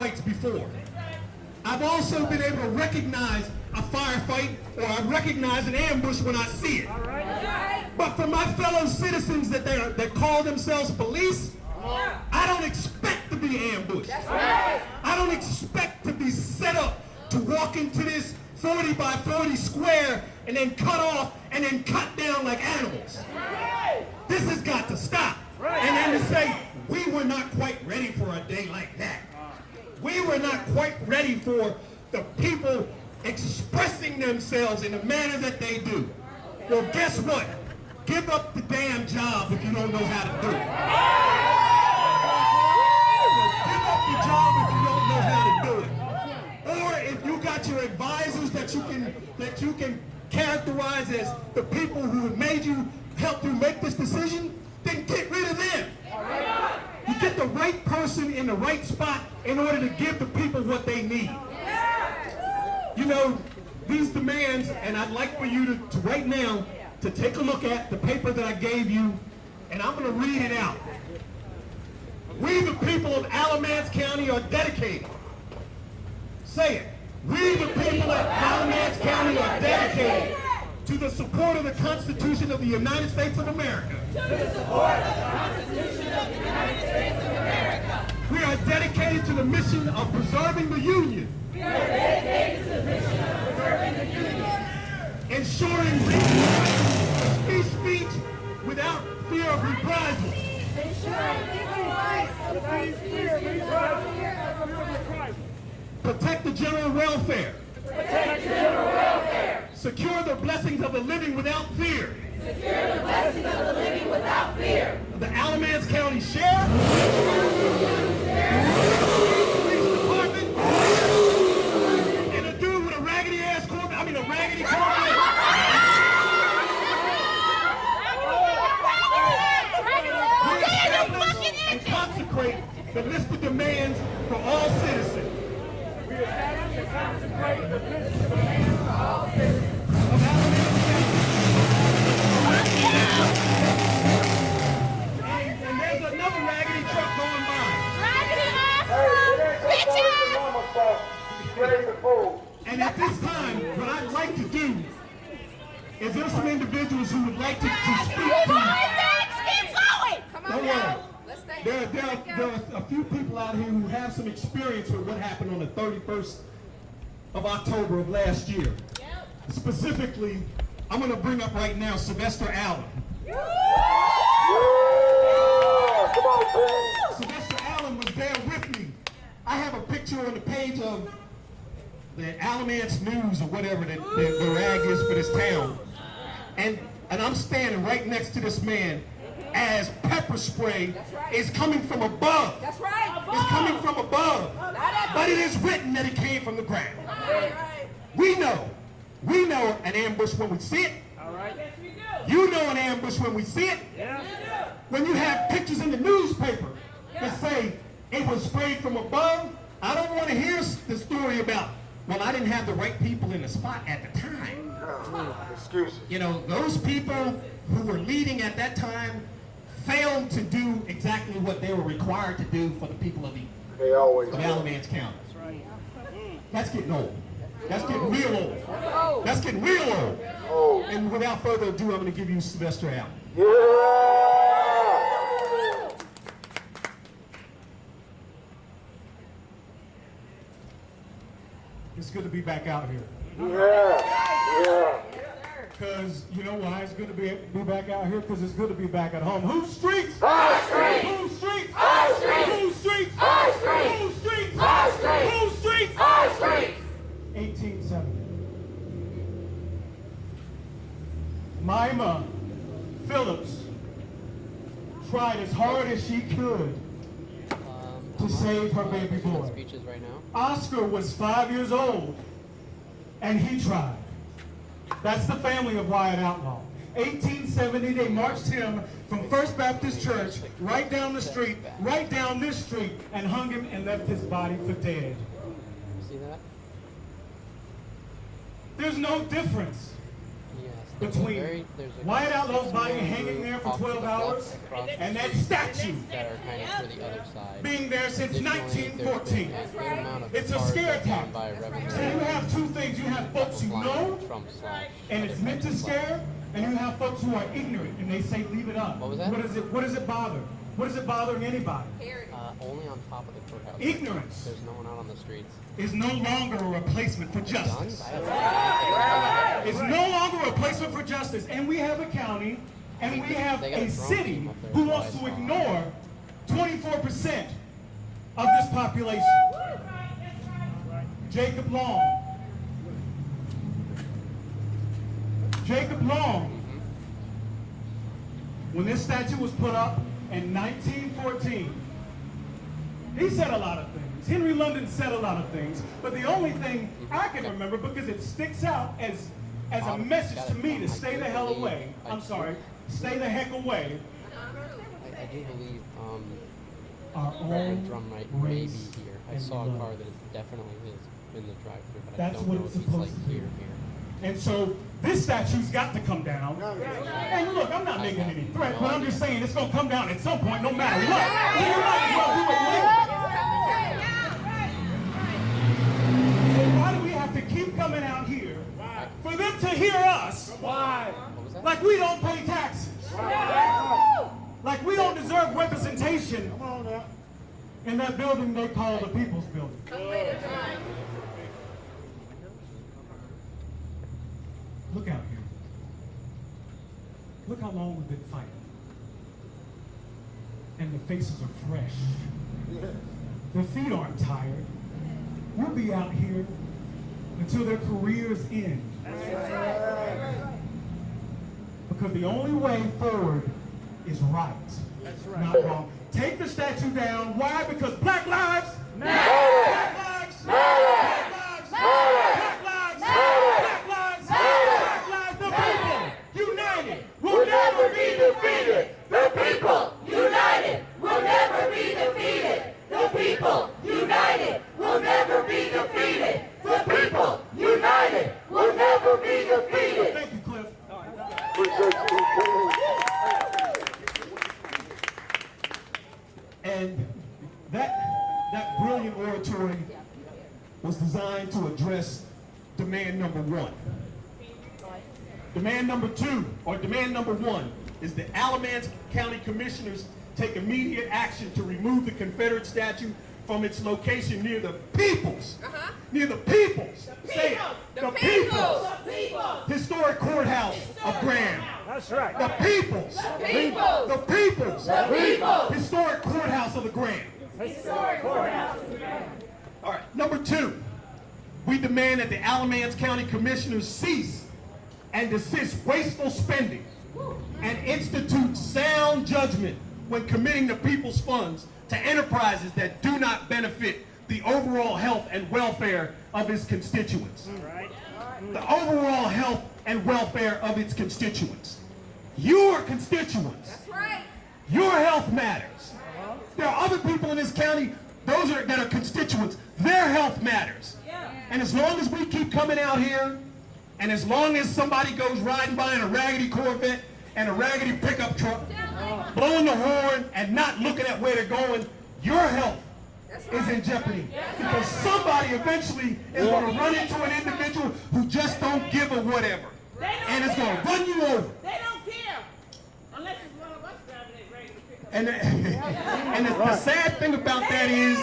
fights before. I've also been able to recognize a firefight, or I recognize an ambush when I see it. But for my fellow citizens that call themselves police, I don't expect to be ambushed. I don't expect to be set up to walk into this 40 by 40 square and then cut off and then cut down like animals. This has got to stop. And then to say, we were not quite ready for a day like that. We were not quite ready for the people expressing themselves in the manner that they do. Well, guess what? Give up the damn job if you don't know how to do it. Give up the job if you don't know how to do it. Or if you got your advisors that you can characterize as the people who have made you, help you make this decision, then get rid of them. You get the right person in the right spot in order to give the people what they need. You know, these demands, and I'd like for you to right now, to take a look at the paper that I gave you, and I'm going to read it out. We, the people of Alamance County, are dedicated. Say it. We, the people of Alamance County, are dedicated to the support of the Constitution of the United States of America. To the support of the Constitution of the United States of America. We are dedicated to the mission of preserving the Union. We are dedicated to the mission of preserving the Union. Ensuring free speech without fear of reprisal. Ensuring legal rights of free speech without fear of reprisal. Protect the general welfare. Protect the general welfare. Secure the blessings of the living without fear. Secure the blessings of the living without fear. The Alamance County Sheriff. Police Department. And a dude with a raggedy ass Corvette. I mean a raggedy Corvette. And consecrate the list of demands for all citizens. We establish and consecrate the list of demands for all citizens of Alamance County. And there's another raggedy truck going by. Raggedy bitches! And at this time, what I'd like to do is there's some individuals who would like to speak to. Keep going! Come on now. There are a few people out here who have some experience with what happened on the 31st of October of last year. Yep. Specifically, I'm going to bring up right now Sylvester Allen. Yeah. Come on, man. Sylvester Allen was there with me. I have a picture on the page of the Alamance News or whatever the rag is for this town. And I'm standing right next to this man as pepper spray is coming from above. That's right. It's coming from above. But it is written that it came from the ground. We know an ambush when we see it. All right. You know an ambush when we see it. Yeah. When you have pictures in the newspaper that say it was sprayed from above, I don't want to hear the story about, well, I didn't have the right people in the spot at the time. Excuses. You know, those people who were leading at that time failed to do exactly what they were required to do for the people of Alamance County. That's getting old. That's getting real old. That's getting real old. And without further ado, I'm going to give you Sylvester Allen. Yeah! It's good to be back out here. Yeah! Because you know why it's good to be back out here? Because it's good to be back at home. Whose streets? Our streets! Whose streets? Our streets! Whose streets? Our streets! Whose streets? Our streets! Whose streets? Our streets! 1870. Mima Phillips tried as hard as she could to save her baby boy. Right now. Oscar was 5 years old, and he tried. That's the family of Wyatt Outlaw. 1870, they marched him from First Baptist Church right down the street, right down this street, and hung him and left his body for dead. See that? There's no difference between Wyatt Outlaw's body hanging there for 12 hours and that statue that are kind of for the other side. being there since 1914. It's a scare tactic. So you have two things. You have folks who know, and it's meant to scare, and you have folks who are ignorant, and they say, leave it up. What was that? What does it bother? What is it bothering anybody? Only on top of the courthouse. Ignorance. There's no one out on the streets. Is no longer a replacement for justice. Guns? It's no longer a replacement for justice. And we have a county, and we have a city who wants to ignore 24% of this population. Jacob Long. Jacob Long, when this statue was put up in 1914, he said a lot of things. Henry London said a lot of things, but the only thing I can remember, because it sticks out as a message to me to stay the hell away. I'm sorry, stay the heck away. I do believe Our own drum might maybe race here. I and saw a blood. car that definitely is in the drive-thru, but That's I don't what know it's if it's like supposed to be. here. And so this statue's got to come down. And look, I'm not making any threats, but I'm just saying it's going to come down at some point, no matter what. So you might as well do it later. So why do we have to keep coming out here for them to hear us? Why? Like we don't pay taxes. Like we don't deserve representation in that building they call the People's Building. Look out here. Look how long we've been fighting. And the faces are fresh. Their feet aren't tired. We'll be out here until their careers end. Because the only way forward is right, not wrong. Take the statue down. Why? Because Black lives matter. Black lives matter. Black lives matter. Black lives matter. Black lives matter. Black lives. The people united will never be defeated. The people united will never be defeated. The people united will never be defeated. The people united will never be defeated. Thank you, Cliff. And that brilliant oratory was designed to address demand number one. Demand number two, or demand number one, is the Alamance County Commissioners take immediate action to remove the Confederate statue from its location near the People's, near the People's, say it, the People's Historic Courthouse of Graham. That's right. The People's, the People's Historic Courthouse of the Graham. All right, number two, we demand that the Alamance County Commissioners cease and desist wasteful spending and institute sound judgment when committing the people's funds to enterprises that do not benefit the overall health and welfare of its constituents. The overall health and welfare of its constituents. Your constituents. That's right. Your health matters. There are other people in this county, that are constituents, their health matters. And as long as we keep coming out here, and as long as somebody goes riding by in a raggedy Corvette and a raggedy pickup truck, blowing the horn and not looking at where they're going, your health is in jeopardy. Because somebody eventually is going to run into an individual who just don't give a whatever. And it's going to run you over. They don't care. Unless it's one of us driving that regular pickup. And the sad thing about that is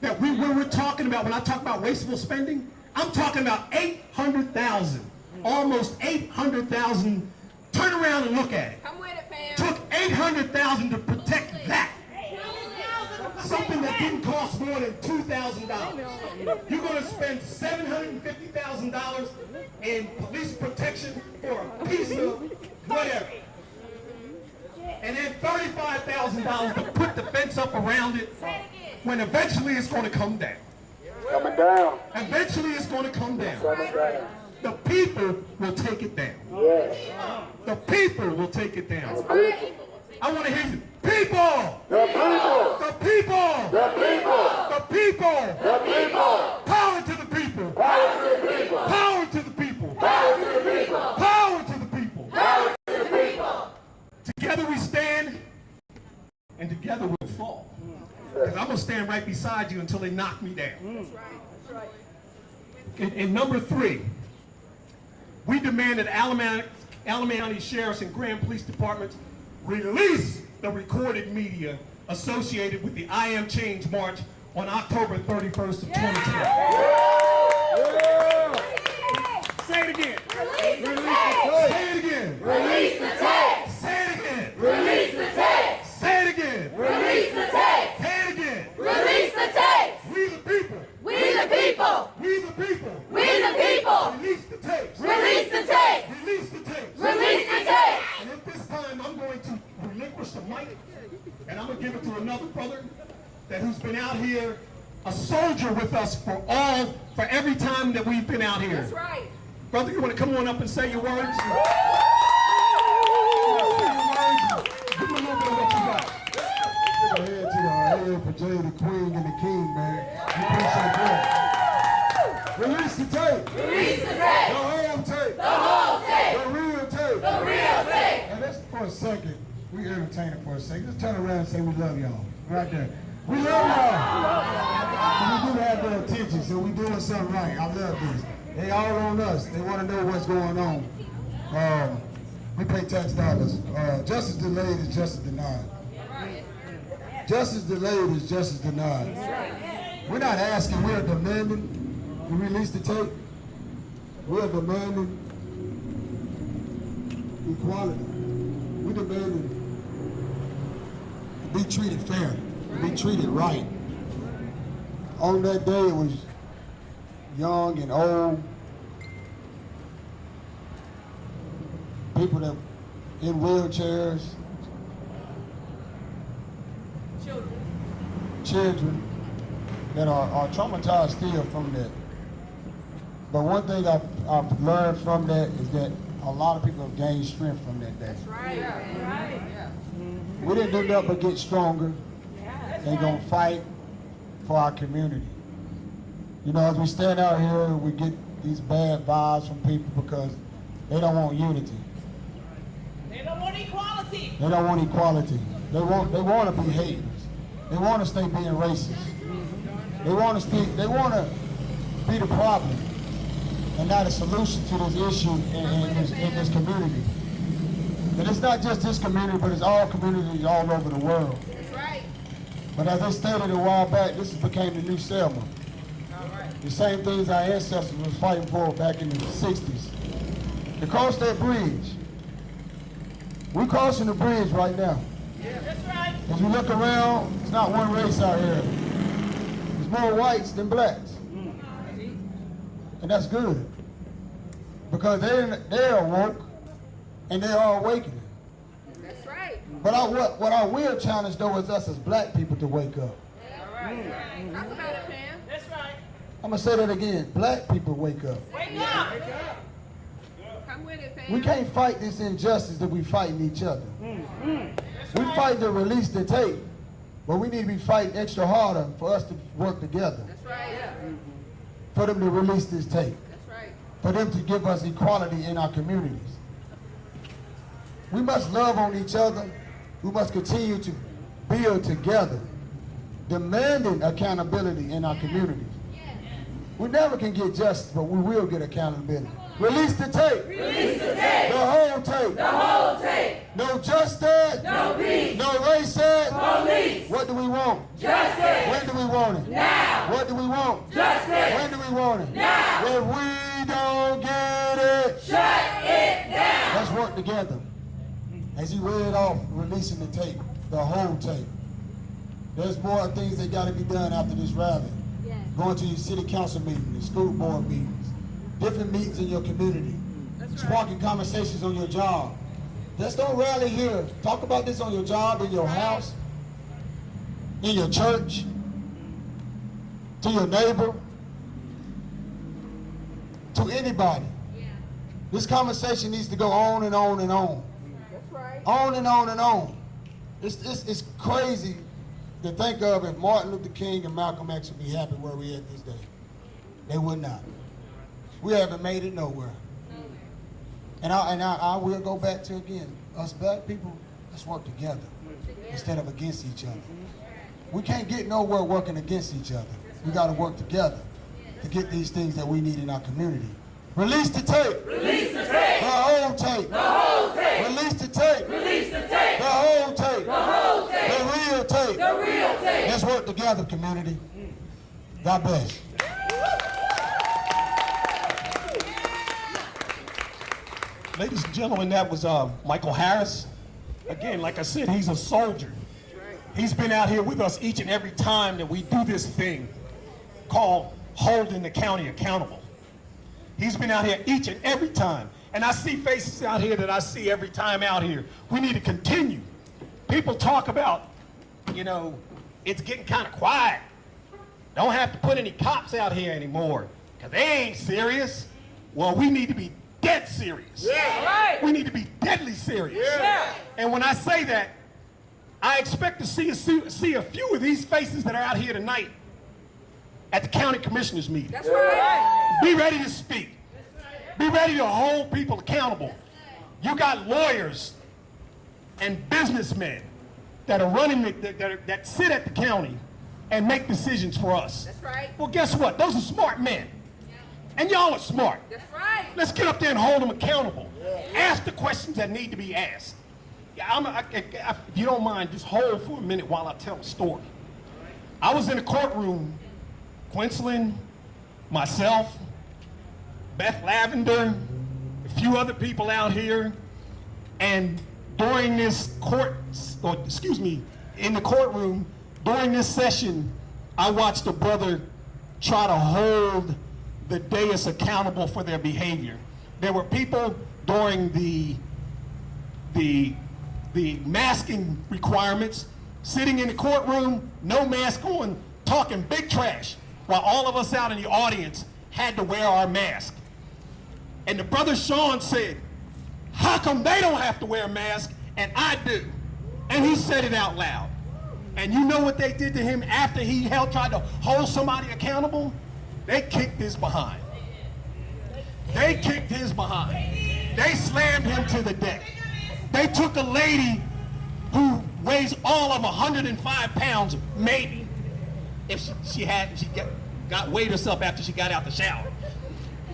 that when we're talking about, when I talk about wasteful spending, I'm talking about 800,000, almost 800,000. Turn around and look at it. Come with it, fam. Took 800,000 to protect that. Something that didn't cost more than $2,000. You're going to spend $750,000 in police protection for a piece of whatever. And then $35,000 to put the fence up around it when eventually it's going to come down. Coming down. Eventually it's going to come down. The people will take it down. Yes. The people will take it down. Right. I want to hear you. People! The people. The people! The people. The people! The people. Power to the people! Power to the people. Power to the people! Power to the people. Power I'm gonna stand right beside you until they knock me down. And number 3, we demand that Alamance Sheriff's and Grand Police Departments release the recorded media associated with the I Am Change March on October 31st of 2020. Say it again. Release the tape. Say it again. Release the tape. Say it again. Release the tape. Say it again. Release the tape. Say it again. Release the tape. We the people. We the people. We the people. We the people. Release the tapes. Release the tape. Release the tapes. Release the tape. And at this time, I'm going to relinquish the mic, and I'm going to give it to another brother who's been out here, a soldier with us for every time that we've been out here. That's right. Brother, you want to come on up and say your words? Give me a little bit of what you got. Give a head to the head for Jay, the Queen, and the King, man. We appreciate that. Release the tape. Release the The tape. whole tape. The whole tape. The real tape. The real tape. And that's for a second. We entertain it for a second. Just turn around and say we love y'all. Right there. We love y'all. And we do have their attention, so we doing something right. I love this. They all on us. They want to know what's going on. We pay tax dollars. Justice delayed is justice denied. Justice delayed is justice denied. We're not asking, we're demanding to release the tape. We're demanding equality. We're demanding to be treated fair, to be treated right. On that day, it was young and old, people that in wheelchairs, children that are traumatized still from that. But one thing I've learned from that is that a lot of people have gained strength from that day. We didn't do nothing but get stronger. They're gonna fight for our community. You know, as we stand out here, we get these bad vibes from people because they don't want unity. They don't want equality. They don't want equality. They want to be haters. They want to stay being racist. They want to be the problem and not a solution to this issue in this community. And it's not just this community, but it's all communities all over the world. That's right. But as I stated a while back, this became the new Selma. The same things our ancestors was fighting for back in the 60s. To cross that bridge. We're crossing the bridge right now. That's right. As we look around, it's not one race out here. There's more whites than blacks. And that's good. Because they're woke and they are awakening. That's right. But what I will challenge though is us as black people to wake up. All right. Talk about it, fam. That's right. I'm gonna say that again. Black people wake up. Wake up. Come with it, fam. We can't fight this injustice that we fighting each other. We fight to release the tape, but we need to be fighting extra harder for us to work together. That's right. For them to release this tape. That's right. For them to give us equality in our communities. We must love on each other. We must continue to build together, demanding accountability in our communities. We never can get justice, but we will get accountability. Release the tape. Release the tape. The whole tape. The whole tape. No justice. No peace. No racist. Police. What do we want? Justice. When do we want it? Now. What do we want? Justice. When do we want it? Now. If we don't get it, Shut it down. let's work together. As you read off, releasing the tape, the whole tape. There's more things that got to be done after this rally. Going to your city council meetings, your school board meetings, different meetings in your community, sparking conversations on your job. Just don't rally here. Talk about this on your job, in your house, in your church, to your neighbor, to anybody. This conversation needs to go on and on and on. That's right. On and on and on. It's crazy to think of if Martin Luther King and Malcolm X would be happy where we at this day. They would not. We haven't made it nowhere. And I will go back to again, us black people, let's work together instead of against each other. We can't get nowhere working against each other. We got to work together to get these things that we need in our community. Release the tape. Release the tape. The whole tape. The whole tape. Release the tape. Release the tape. The whole tape. The whole tape. The real tape. The real tape. Let's work together, community. God bless. Ladies and gentlemen, that was Michael Harris. Again, like I said, he's a soldier. He's been out here with us each and every time that we do this thing called holding the county accountable. He's been out here each and every time. And I see faces out here that I see every time out here. We need to continue. People talk about, you know, it's getting kind of quiet. Don't have to put any cops out here anymore because they ain't serious. Well, we need to be dead serious. Yeah. Right. We need to be deadly serious. Yeah. And when I say that, I expect to see a few of these faces that are out here tonight at the county commissioners meeting. That's right. Be ready to speak. Be ready to hold people accountable. You got lawyers and businessmen that are running, that sit at the county and make decisions for us. That's right. Well, guess what? Those are smart men. And y'all are smart. That's right. Let's get up there and hold them accountable. Ask the questions that need to be asked. Yeah, if you don't mind, just hold for a minute while I tell a story. I was in a courtroom, Quinceland, myself, Beth Lavender, a few other people out here, and during this in the courtroom, during this session, I watched a brother try to hold the dais accountable for their behavior. There were people during the masking requirements, sitting in the courtroom, no mask on, talking big trash, while all of us out in the audience had to wear our mask. And the brother Sean said, how come they don't have to wear a mask and I do? And he said it out loud. And you know what they did to him after he tried to hold somebody accountable? They kicked his behind. They kicked his behind. They slammed him to the deck. They took a lady who weighs all of 105 pounds, maybe, if she got weighed herself after she got out the shower.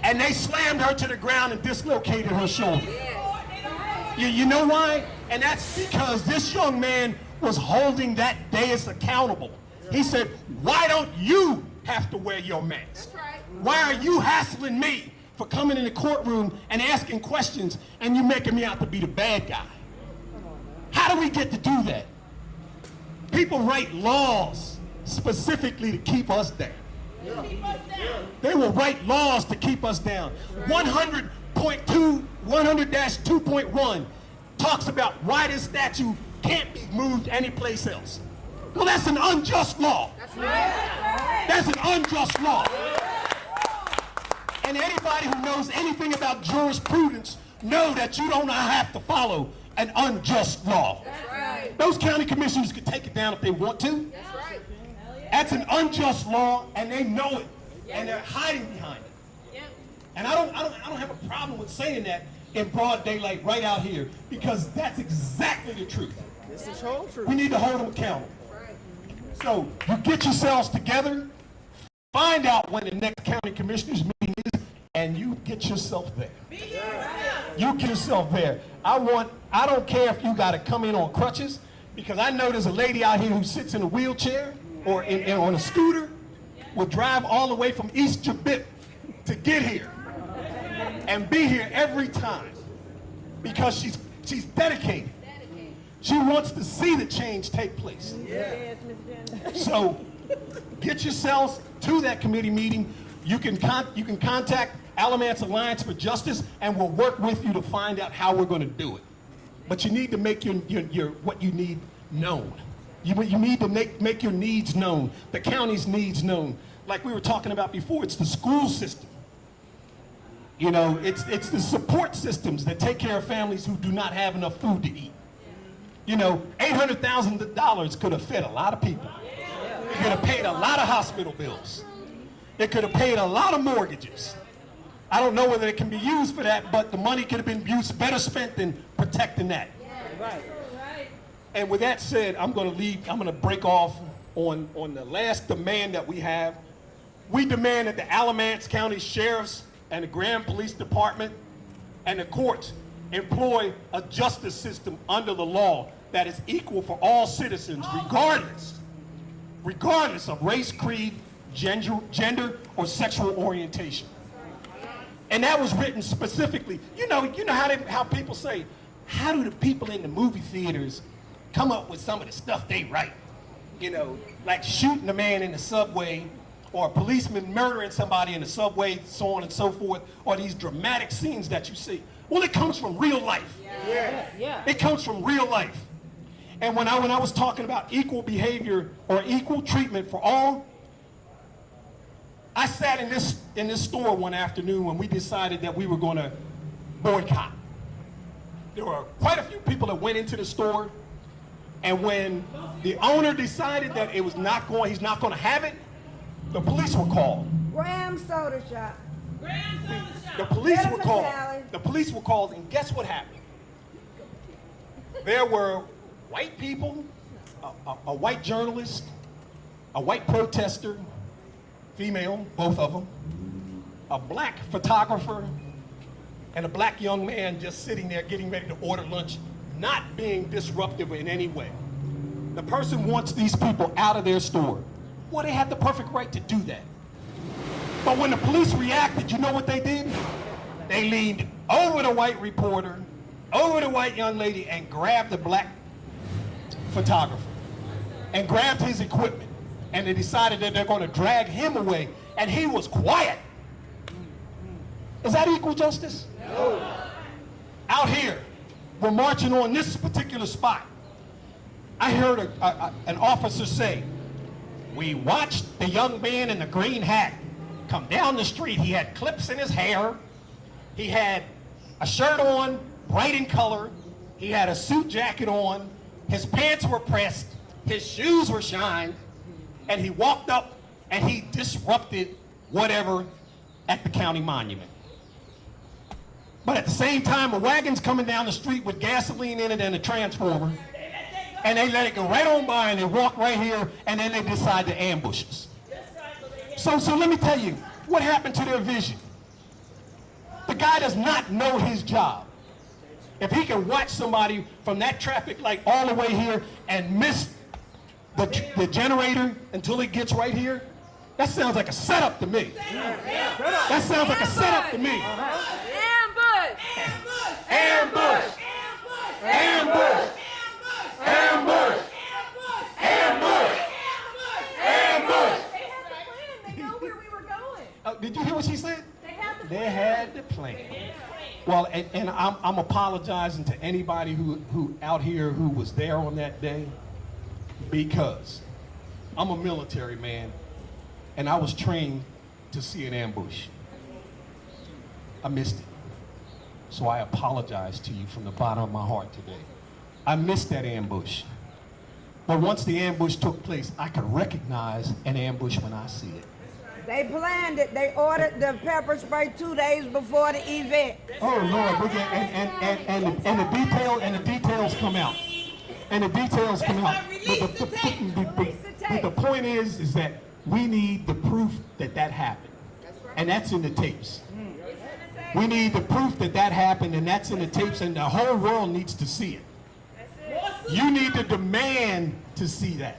And they slammed her to the ground and dislocated her shoulder. You know why? And that's because this young man was holding that dais accountable. He said, why don't you have to wear your mask? Why are you hassling me for coming in the courtroom and asking questions and you making me out to be the bad guy? How do we get to do that? People write laws specifically to keep us down. They will write laws to keep us down. 100.2.1 talks about why this statue can't be moved anyplace else. Well, that's an unjust law. That's an unjust law. And anybody who knows anything about jurisprudence know that you don't have to follow an unjust law. Those county commissioners could take it down if they want to. That's an unjust law, and they know it, and they're hiding behind it. And I don't have a problem with saying that in broad daylight right out here, because that's exactly the truth. This is whole truth. We need to hold them accountable. So you get yourselves together, find out when the next county commissioners meeting is, and you get yourself there. You get yourself there. I don't care if you got to come in on crutches, because I know there's a lady out here who sits in a wheelchair or on a scooter, will drive all the way from East Jabip to get here and be here every time because she's dedicated. She wants to see the change take place. So get yourselves to that committee meeting. You can contact Alamance Alliance for Justice, and we'll work with you to find out how we're going to do it. But you need to make your what you need known. You need to make your needs known, the county's needs known. Like we were talking about before, it's the school system. You know, it's the support systems that take care of families who do not have enough food to eat. You know, $800,000 could have fed a lot of people. It could have paid a lot of hospital bills. It could have paid a lot of mortgages. I don't know whether it can be used for that, but the money could have been used better spent than protecting that. And with that said, I'm going to break off on the last demand that we have. We demand that the Alamance County Sheriff's and the Grand Police Department and the courts employ a justice system under the law that is equal for all citizens, regardless of race, creed, gender, or sexual orientation. And that was written specifically. You know how people say, how do the people in the movie theaters come up with some of the stuff they write? You know, like shooting a man in the subway, or a policeman murdering somebody in the subway, so on and so forth, or these dramatic scenes that you see. Well, it comes from real life. Yeah. It comes from real life. And when I was talking about equal behavior or equal treatment for all, I sat in this store one afternoon when we decided that we were going to boycott. There were quite a few people that went into the store, and when the owner decided that he's not going to have it, the police were called. Graham Soda Shop. The police were Jennifer called. Talley. The police were called, and guess what happened? There were white people, a white journalist, a white protester, female, both of them, a black photographer, and a black young man just sitting there getting ready to order lunch, not being disruptive in any way. The person wants these people out of their store. Well, they had the perfect right to do that. But when the police reacted, you know what they did? They leaned over the white reporter, over the white young lady, and grabbed the black photographer and grabbed his equipment. And they decided that they're going to drag him away, and he was quiet. Is that equal justice? No. Out here, we're marching on this particular spot. I heard an officer say, we watched the young man in the green hat come down the street. He had clips in his hair. He had a shirt on, bright in color. He had a suit jacket on. His pants were pressed. His shoes were shined. And he walked up and he disrupted whatever at the county monument. But at the same time, a wagon's coming down the street with gasoline in it and a transformer. And they let it go right on by, and they walk right here, and then they decide to ambush us. So let me tell you, what happened to their vision? The guy does not know his job. If he can watch somebody from that traffic light all the way here and miss the generator until it gets right here, that sounds like a setup to me. That sounds like a setup to me. Ambush! Ambush! Ambush! Ambush! Ambush! Ambush! They know where we were going. Did you hear what she said? They They had the plan. Well, and I'm apologizing to anybody who out here who was there on that day, because I'm a military man and I was trained to see an ambush. I missed it. So I apologize to you from the bottom of my heart today. I missed that ambush. But once the ambush took place, I could recognize an ambush when I see it. They planned it. They ordered the pepper spray 2 days before the event. Oh Lord, and the details come out. And the details come out. But the point is that we need the proof that that happened. And that's in the tapes. We need the proof that that happened, and that's in the tapes, and the whole world needs to see it. You need to demand to see that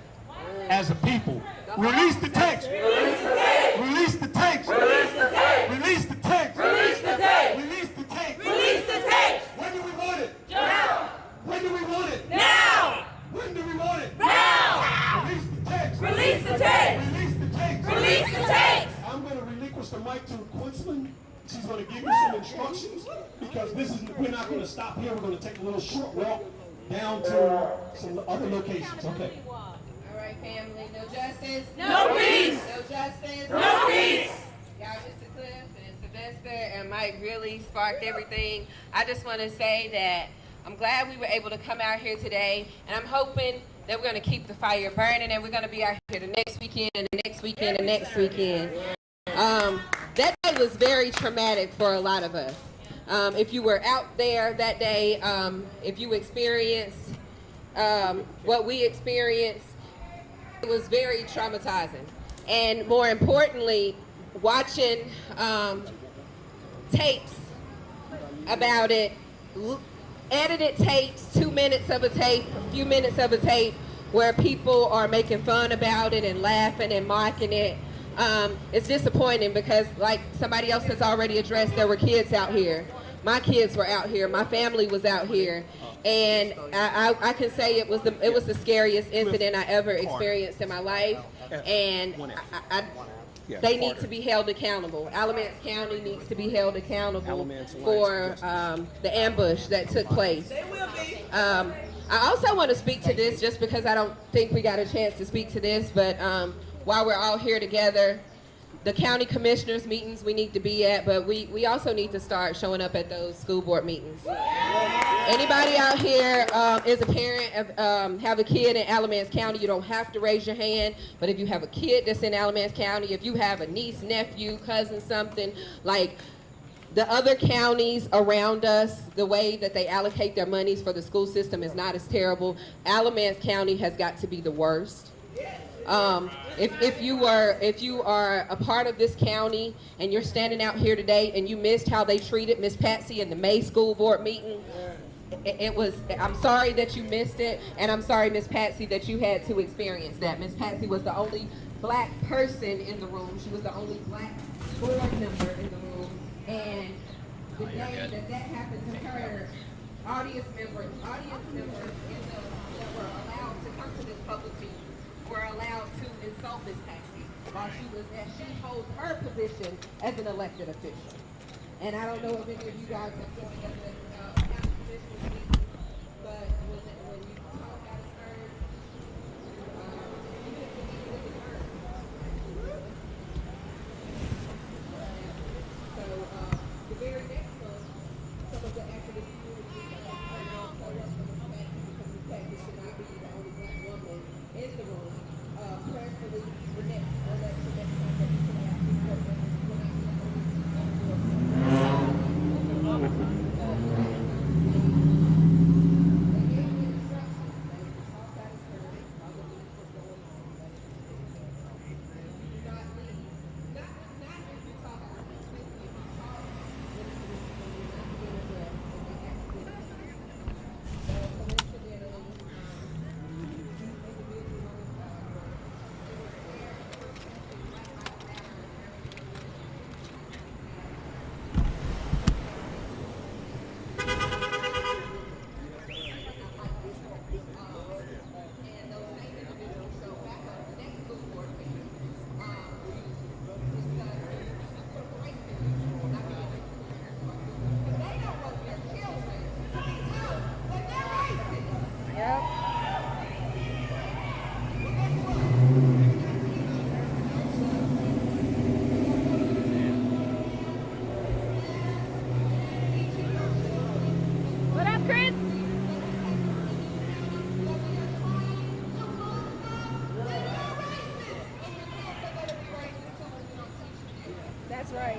as a people. Release the tapes. Release the tapes. Release the tape! Release the tapes. Release the tape! Release the tapes. Release the tape! When do we want it? Now! When do we want it? Now! When do we want it? Now! Release the tapes. Release the tape! Release the tapes. Release the tape! I'm going to relinquish the mic to Quinceland. She's going to give you some instructions, because we're not going to stop here. We're going to take a little short walk down to some other locations. Okay. All right, family. No justice. No peace! No justice. No peace! Y'all, Mr. Cliff and Sylvester and Mike really sparked everything. I just want to say that I'm glad we were able to come out here today, and I'm hoping that we're going to keep the fire burning, and we're going to be out here the next weekend and the next weekend and next weekend. That day was very traumatic for a lot of us. If you were out there that day, if you experienced what we experienced, It was very traumatizing. And more importantly, watching tapes about it, edited tapes, 2 minutes of a tape, a few minutes of a tape, where people are making fun about it and laughing and mocking it. It's disappointing because, like somebody else has already addressed, there were kids out here. My kids were out here. My family was out here. And I can say it was the scariest incident I ever experienced in my life. And they need to be held accountable. Alamance County needs to be held accountable for the ambush that took place. I also want to speak to this just because I don't think we got a chance to speak to this, but while we're all here together, the county commissioners meetings we need to be at, but we also need to start showing up at those school board meetings. Anybody out here is a parent, have a kid in Alamance County, you don't have to raise your hand, but if you have a kid that's in Alamance County, if you have a niece, nephew, cousin, something, like the other counties around us, the way that they allocate their monies for the school system is not as terrible. Alamance County has got to be the worst. If you are a part of this county and you're standing out here today and you missed how they treated Miss Patsy in the May school board meeting, I'm sorry that you missed it, and I'm sorry, Miss Patsy, that you had to experience that. Miss Patsy was the only black person in the room. She was the only black board member in the room, and the day that happened to her, audience members that were allowed to come to this public meeting were allowed to insult Miss Patsy while she holds her position as an elected official. And I don't know if any of you guys have joined us as county commissioners meeting, but when you talk out of turn, even if the meeting isn't heard. So the very next month, some of the activist communities are going to show up for Miss Patsy because Miss Patsy should not be the only black woman in the room. Prayerfully, the next time that you can ask people what That's right.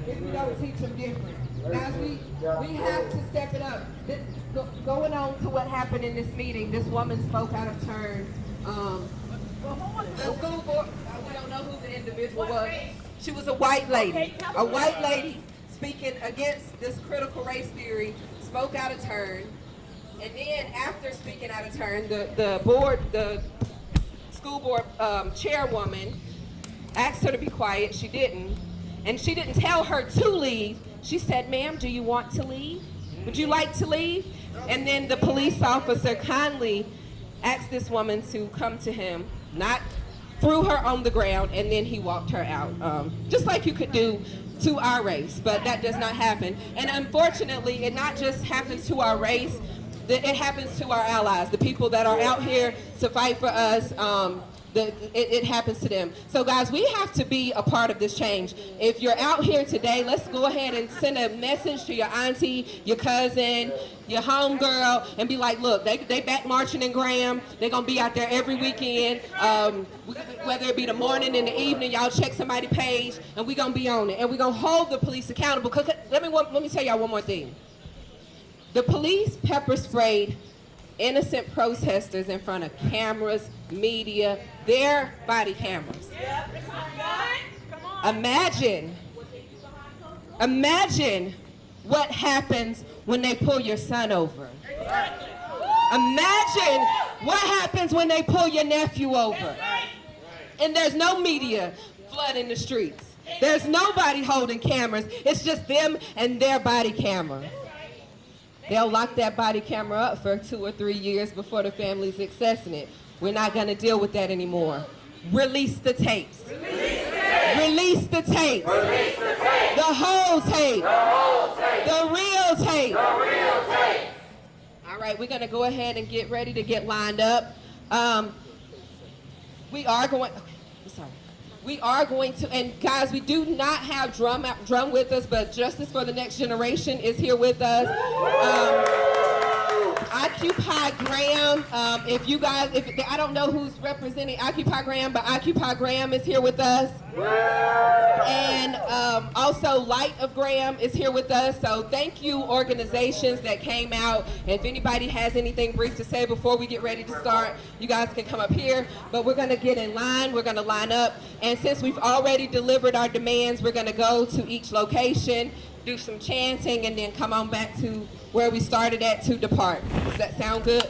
If we don't teach them different. Guys, we have to step it up. Going on to what happened in this meeting, this woman spoke out of turn. The school board, we don't know who the individual was. She was a white lady. A white lady speaking against this critical race theory, spoke out of turn. And then after speaking out of turn, the school board chairwoman asked her to be quiet. She didn't. And she didn't tell her to leave. She said, "Ma'am, do you want to leave? Would you like to leave?" And then the police officer kindly asked this woman to come to him, not threw her on the ground, and then he walked her out. Just like you could do to our race, but that does not happen. And unfortunately, it not just happens to our race, it happens to our allies, the people that are out here to fight for us. It happens to them. So guys, we have to be a part of this change. If you're out here today, let's go ahead and send a message to your auntie, your cousin, your homegirl, and be like, look, they back marching in Graham. They're going to be out there every weekend. Whether it be the morning and the evening, y'all check somebody's page, and we're going to be on it. And we're going to hold the police accountable. Let me tell y'all one more thing. The police pepper sprayed innocent protesters in front of cameras, media, their body cameras. Imagine what happens when they pull your son over. Imagine what happens when they pull your nephew over. And there's no media flooding the streets. There's nobody holding cameras. It's just them and their body camera. They'll lock that body camera up for 2 or 3 years before the family's accessing it. We're not going to deal with that anymore. Release the tapes. Release the tapes. The whole tape. The real tape. All right, we're going to go ahead and get ready to get lined up. We are going to, and guys, we do not have drum with us, but Justice for the Next Generation is here with us. Occupy Graham, I don't know who's representing Occupy Graham, but Occupy Graham is here with us. And also Light of Graham is here with us. So thank you, organizations that came out. And if anybody has anything brief to say before we get ready to start, you guys can come up here. But we're going to get in line. We're going to line up. And since we've already delivered our demands, we're going to go to each location, do some chanting, and then come on back to where we started at to depart. Does that sound good?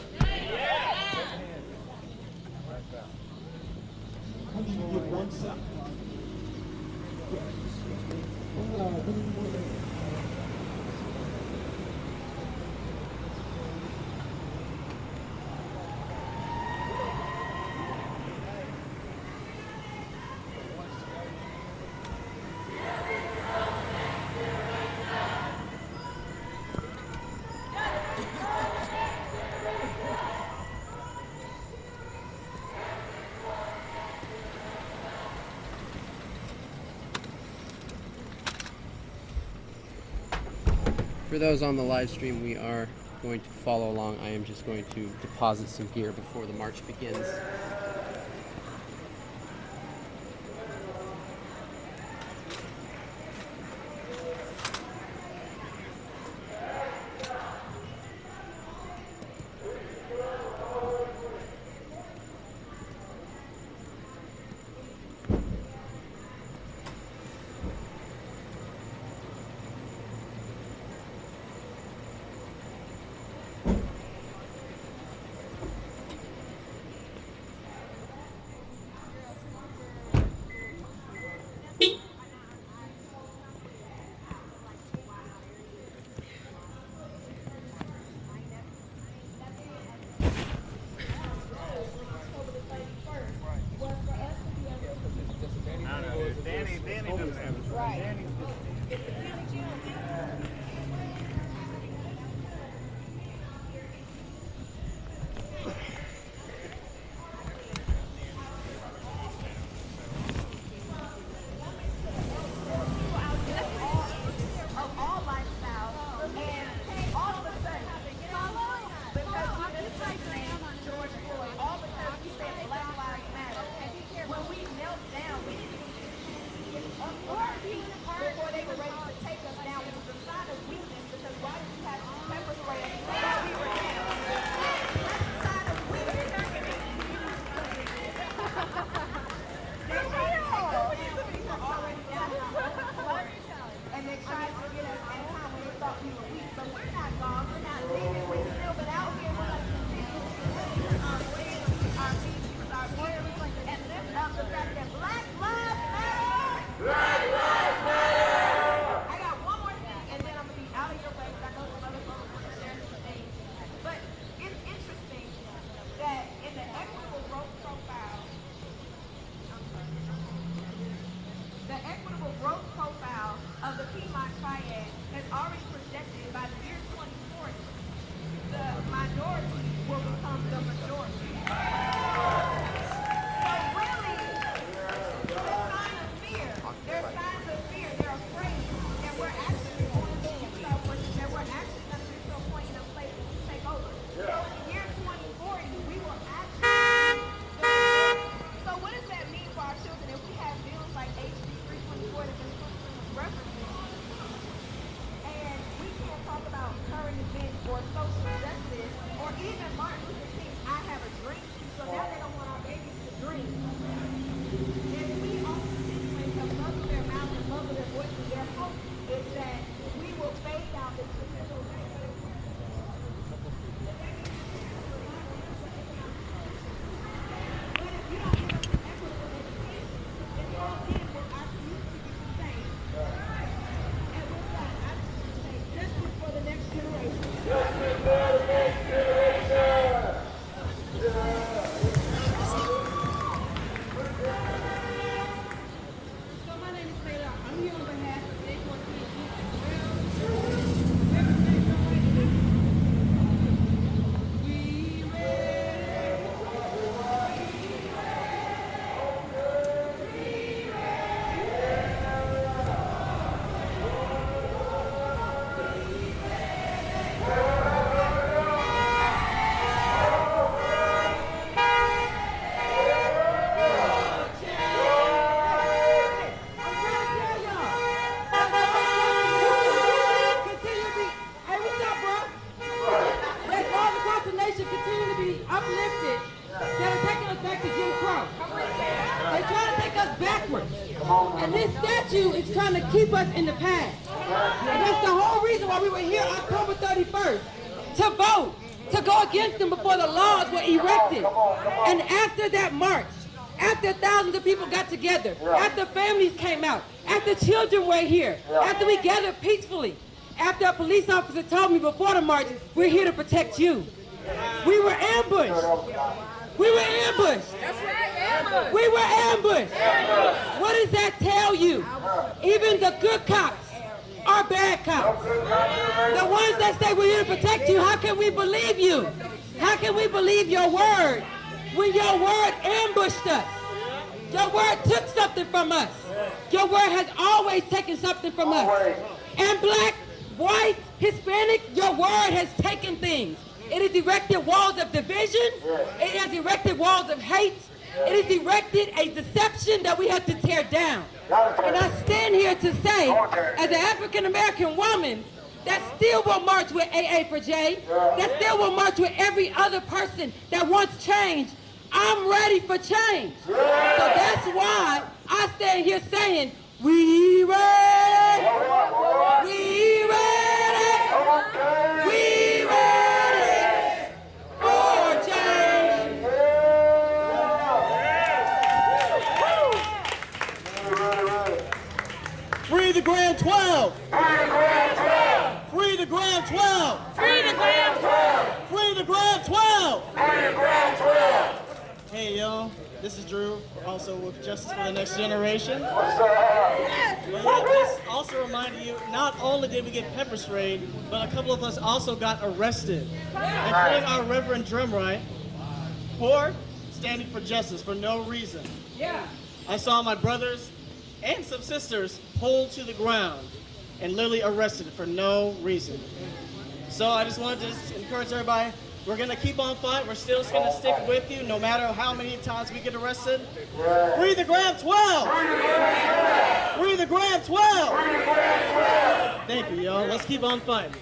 For those on the live stream, we are going to follow along. I am just going to deposit some gear before the march begins. Before they were ready to take backwards. And this statue is trying to keep us in the past. And that's the whole reason why we were here October 31st, to vote, to go against them before the laws were erected. And after that march, after thousands of people got together, after families came out, after children were here, after we gathered peacefully, after a police officer told me before the march, we're here to protect you. We were ambushed. We were ambushed. That's right, Amber. We were ambushed. What does that tell you? Even the good cops are bad cops. The ones that say we're here to protect you, how can we believe you? How can we believe your word when your word ambushed us? Your word took something from us. Your word has always taken something from us. And black, white, Hispanic, your word has taken things. It has erected walls of division. It has erected walls of hate. It has erected a deception that we have to tear down. And I stand here to say, as an African-American woman, that still will march with AA for J, that still will march with every other person that wants change. I'm ready for change. So that's why I stand here saying, we ready, we ready, we ready for change. Free the Grand 12! Free the Grand 12! Free the Grand 12! Free the Grand 12! Free the Grand 12! Hey yo, this is Drew, also with Justice for the Next Generation. Just also reminding you, not only did we get pepper sprayed, but a couple of us also got arrested, including our Reverend Drumright, for standing for justice for no reason. I saw my brothers and some sisters pulled to the ground and literally arrested for no reason. So I just wanted to encourage everybody, we're going to keep on fighting. We're still going to stick with you no matter how many times we get arrested. Free the Grand 12! Free the Grand 12! Thank you, y'all. Let's keep on fighting.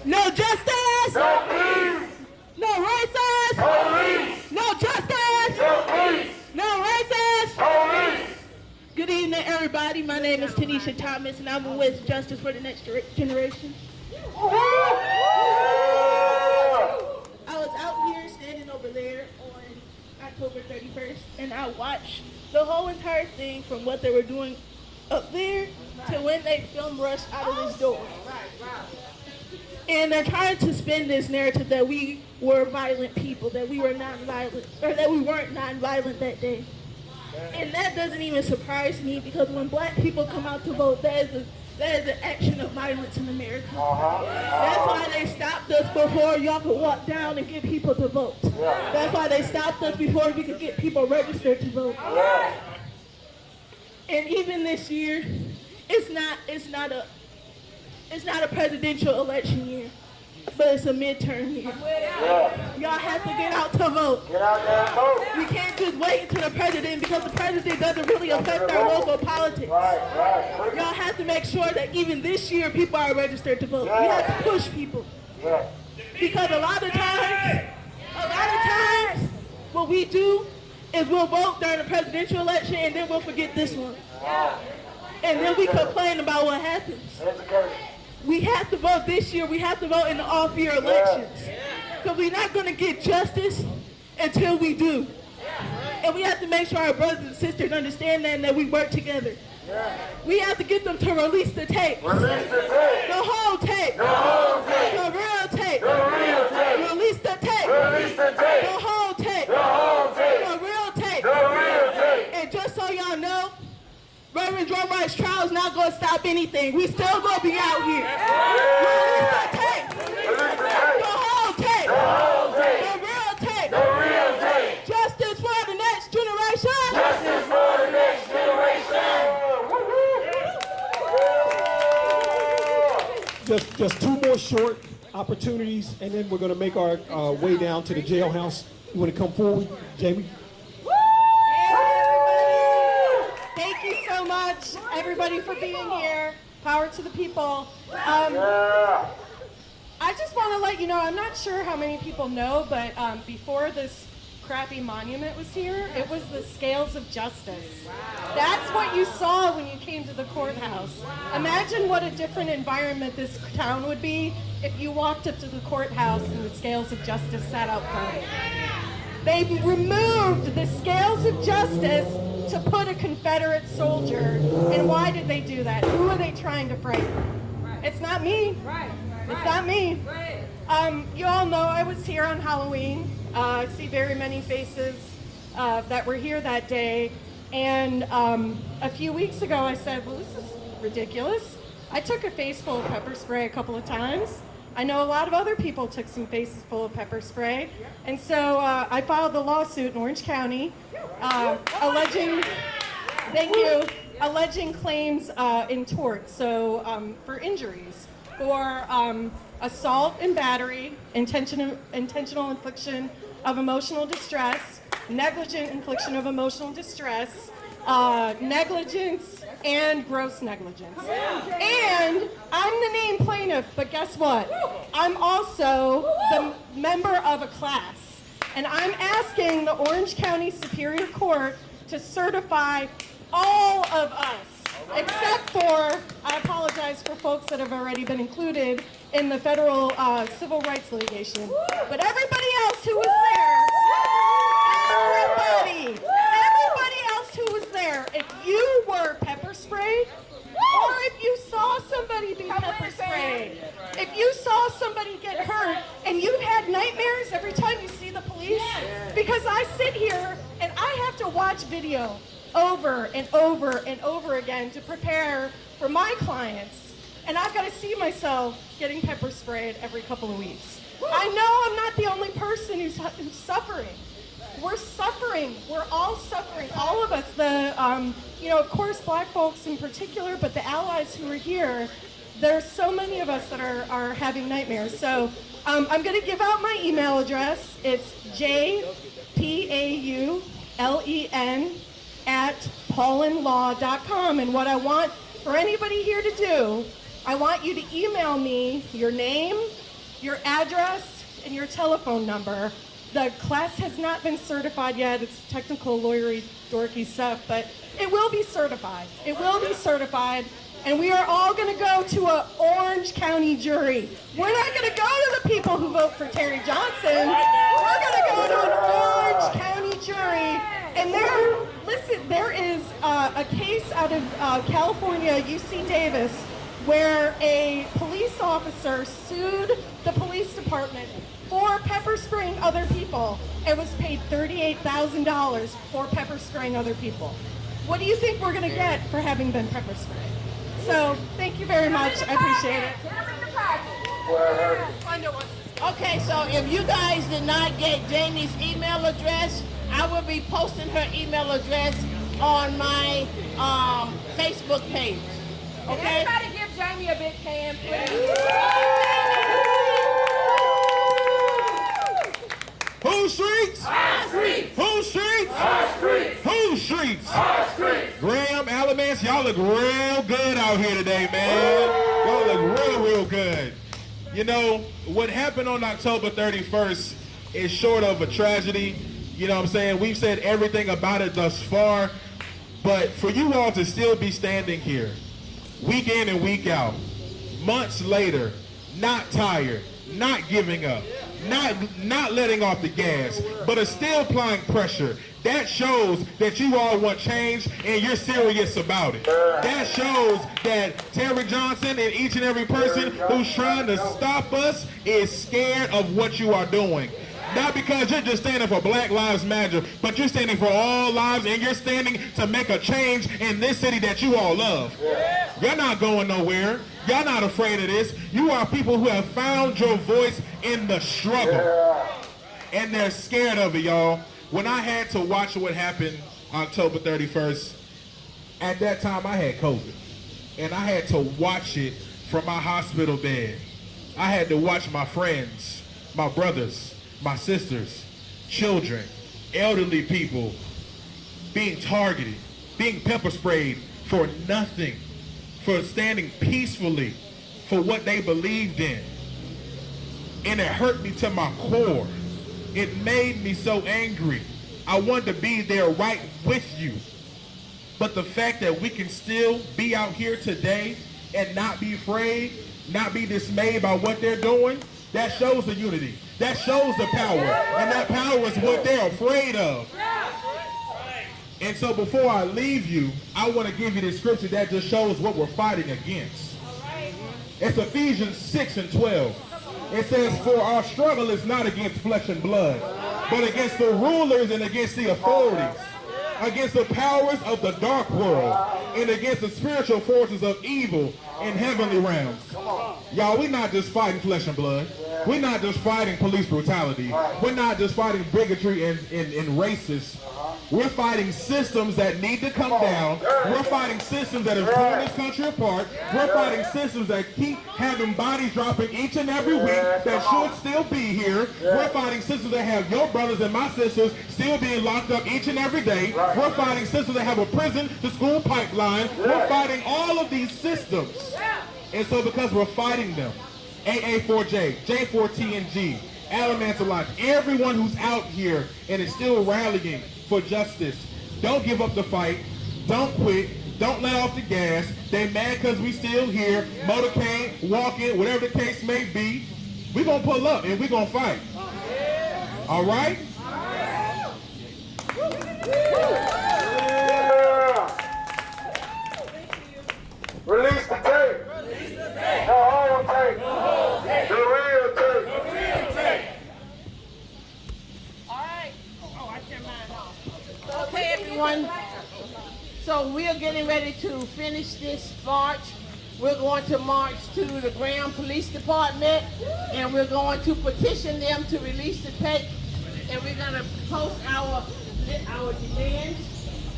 No justice! No peace! No racist! Police! No justice! No peace! No racist! Police! Good evening, everybody. My name is Tanisha Thomas, and I'm with Justice for the Next Generation. I was out here standing over there on October 31st, and I watched the whole entire thing from what they were doing up there to when they film rushed out of this door. And they're trying to spin this narrative that we were violent people, that we were non-violent, or that we weren't non-violent that day. And that doesn't even surprise me, because when black people come out to vote, that is an action of violence in America. That's why they stopped us before y'all could walk down and get people to vote. That's why they stopped us before we could get people registered to vote. And even this year, it's not a presidential election year, but it's a midterm year. Y'all have to get out to vote. Get out there and vote. We can't just wait until the president, because the president doesn't really affect our local politics. Right. Y'all have to make sure that even this year people are registered to vote. We have to push people. Because a lot of times, what we do is we'll vote during the presidential election and then we'll forget this one. And then we complain about what happens. We have to vote this year. We have to vote in the off-year elections. Because we're not going to get justice until we do. And we have to make sure our brothers and sisters understand that and that we work together. We have to get them to release the tape. Release the tape. The whole tape. The whole tape. The real tape. The real tape. Release the tape. Release the tape. The whole tape. The whole tape. The real tape. The real tape. And just so y'all know, Reverend Drumright's trial is not going to stop anything. We still going to be out here. Release the tape. Release the tape. The whole tape. The whole tape. The real tape. The real tape. Justice for the next generation. Justice for the next generation. Just two more short opportunities, and then we're going to make our way down to the jailhouse. You want to come forward, Jamie? Thank you so much, everybody, for being here. Power to the people. I just want to let you know, I'm not sure how many people know, but before this crappy monument was here. It was the scales of justice. That's what you saw when you came to the courthouse. Imagine what a different environment this town would be if you walked up to the courthouse and the scales of justice sat out front. They removed the scales of justice to put a Confederate soldier. And why did they do that? Who are they trying to frighten? It's not me. It's not me. You all know I was here on Halloween. I see very many faces that were here that day. And a few weeks ago I said, well, this is ridiculous. I took a face full of pepper spray a couple of times. I know a lot of other people took some faces full of pepper spray. And so I filed the lawsuit in Orange County alleging, alleging claims in tort, so for injuries, for assault and battery, intentional infliction of emotional distress, negligent infliction of emotional distress, negligence, and gross negligence. And I'm the named plaintiff, but guess what? I'm also the member of a class. And I'm asking the Orange County Superior Court to certify all of us, except for, I apologize for folks that have already been included in the federal civil rights litigation. But everybody else who was there, everybody else who was there, if you were pepper sprayed, or if you saw somebody be pepper sprayed, if you saw somebody get hurt, and you've had nightmares every time you see the police, because I sit here and I have to watch video over and over and over again to prepare for my clients, and I've got to see myself getting pepper sprayed every couple of weeks. I know I'm not the only person who's suffering. We're suffering. We're all suffering. All of us. Of course, black folks in particular, but the allies who are here, there's so many of us that are having nightmares. So I'm going to give out my email address. It's jpaulin@paulinlaw.com. And what I want for anybody here to do, I want you to email me your name, your address, and your telephone number. The class has not been certified yet. It's technical, lawyery, dorky stuff, but it will be certified. It will be certified, and we are all going to go to an Orange County jury. We're not going to go to the people who vote for Terry Johnson. We're going to go to an Orange County jury, and there is a case out of California, UC Davis, where a police officer sued the police department for pepper spraying other people and was paid $38,000 for pepper spraying other people. What do you think we're going to get for having been pepper sprayed? So, thank you very much. I appreciate it. Okay, so if you guys did not get Jamie's email address, I will be posting her email address on my Facebook page. Okay? Everybody give Jamie a big hand, please. Whose streets? Our streets. Whose streets? Our streets. Whose streets? Our streets. Graham, Alamance, y'all look real good out here today, man. Y'all look real good. You know, what happened on October 31st is short of a tragedy. You know what I'm saying? We've said everything about it thus far. But for you all to still be standing here, week in and week out, months later, not tired, not giving up, not letting off the gas, but are still applying pressure. That shows that you all want change and you're serious about it. That shows that Terry Johnson and each and every person who's trying to stop us is scared of what you are doing. Not because you're just standing for Black Lives Matter, but you're standing for all lives, and you're standing to make a change in this city that you all love. You're not going nowhere. Y'all not afraid of this. You are people who have found your voice in the struggle. And they're scared of it, y'all. When I had to watch what happened October 31st, at that time I had COVID. And I had to watch it from my hospital bed. I had to watch my friends, my brothers, my sisters, children, elderly people being targeted, being pepper sprayed for nothing, for standing peacefully for what they believed in. And it hurt me to my core. It made me so angry. I wanted to be there right with you. But the fact that we can still be out here today and not be afraid, not be dismayed by what they're doing, that shows the unity. That shows the power. And that power is what they're afraid of. And so before I leave you, I want to give you this scripture that just shows what we're fighting against. It's Ephesians 6:12. It says, for our struggle is not against flesh and blood, but against the rulers and against the authorities, against the powers of the dark world, and against the spiritual forces of evil in heavenly realms. Y'all, we're not just fighting flesh and blood. We're not just fighting police brutality. We're not just fighting bigotry and racists. We're fighting systems that need to come down. We're fighting systems that have torn this country apart. We're fighting systems that keep having bodies dropping each and every week that should still be here. We're fighting systems that have your brothers and my sisters still being locked up each and every day. We're fighting systems that have a prison to school pipeline. We're fighting all of these systems. And so because we're fighting them, AA4J, J4TNG, Alamantalot, everyone who's out here and is still rallying for justice, don't give up the fight. Don't quit. Don't let off the gas. They mad because we still here. Motorcade, walking, whatever the case may be. We're going to pull up and we're going to fight. All right? Release the tape. The whole tape. The real tape. All right. Oh, I turned mine off. Okay, everyone. So we are getting ready to finish this march. We're going to march to the Graham Police Department, and we're going to petition them to release the tape, and we're going to post our demands.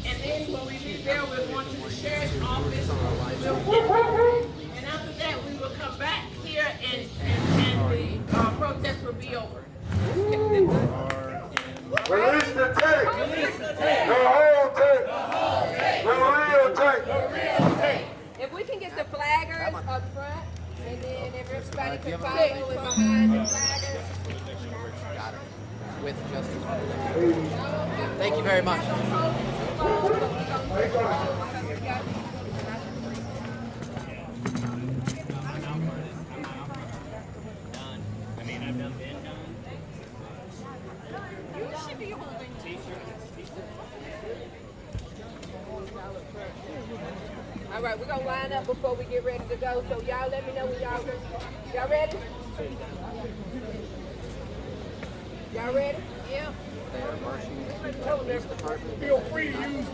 And then when we leave there, we're going to the sheriff's office. And after that, we will come back here and the protest will be over. Release the tape. The whole tape. The real tape. If we can get the flaggers up front, and then if everybody can follow it behind the flaggers. Got it. With justice. Thank you very much. All right, we're gonna line up before we get ready to go. So y'all let me know when y'all ready. Y'all ready? Yeah. Feel free to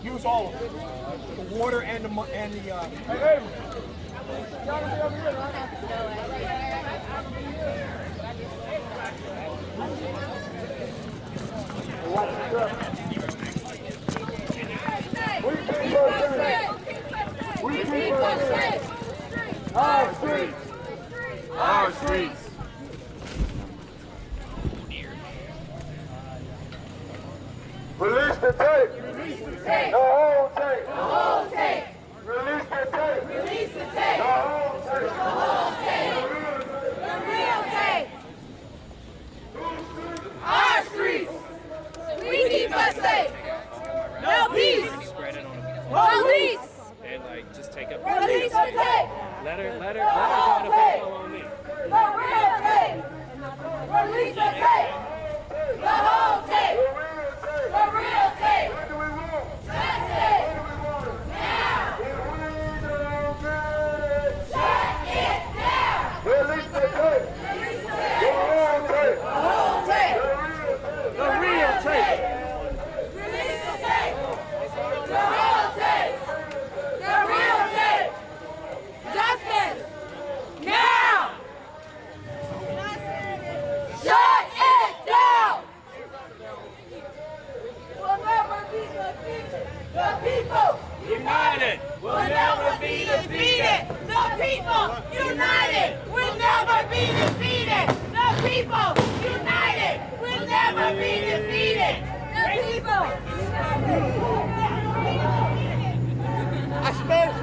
use all of it. The water and the hey. Our streets. Our streets. Release the tape. Release the tape. The whole tape. The whole tape. Release the tape. Release the tape. The whole tape. The whole tape. The real tape. Our streets. We keep us safe. No peace. Police. And like just take up Release the tape. let her go to follow on me. The real tape. Release the tape. The whole tape. The real tape. Justice. Now. Shut it down. Release the tape. Release the The tape. whole tape. The whole tape. The real tape. Release the tape. The whole tape. The real tape. Justice. Now. Shut it down. We'll never be defeated. The people United will never be defeated. The people united will never be defeated. The people united will never be defeated. The people I suppose.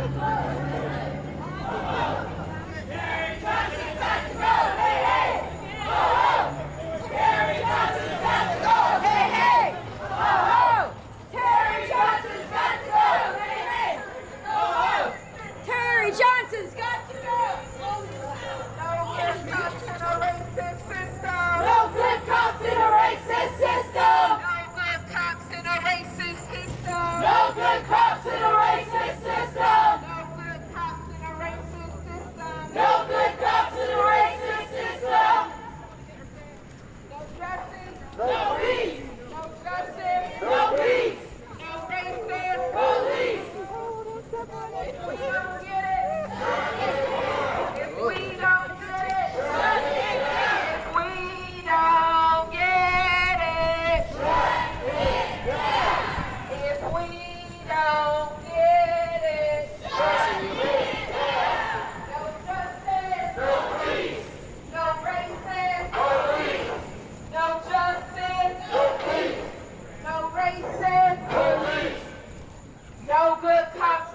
Gary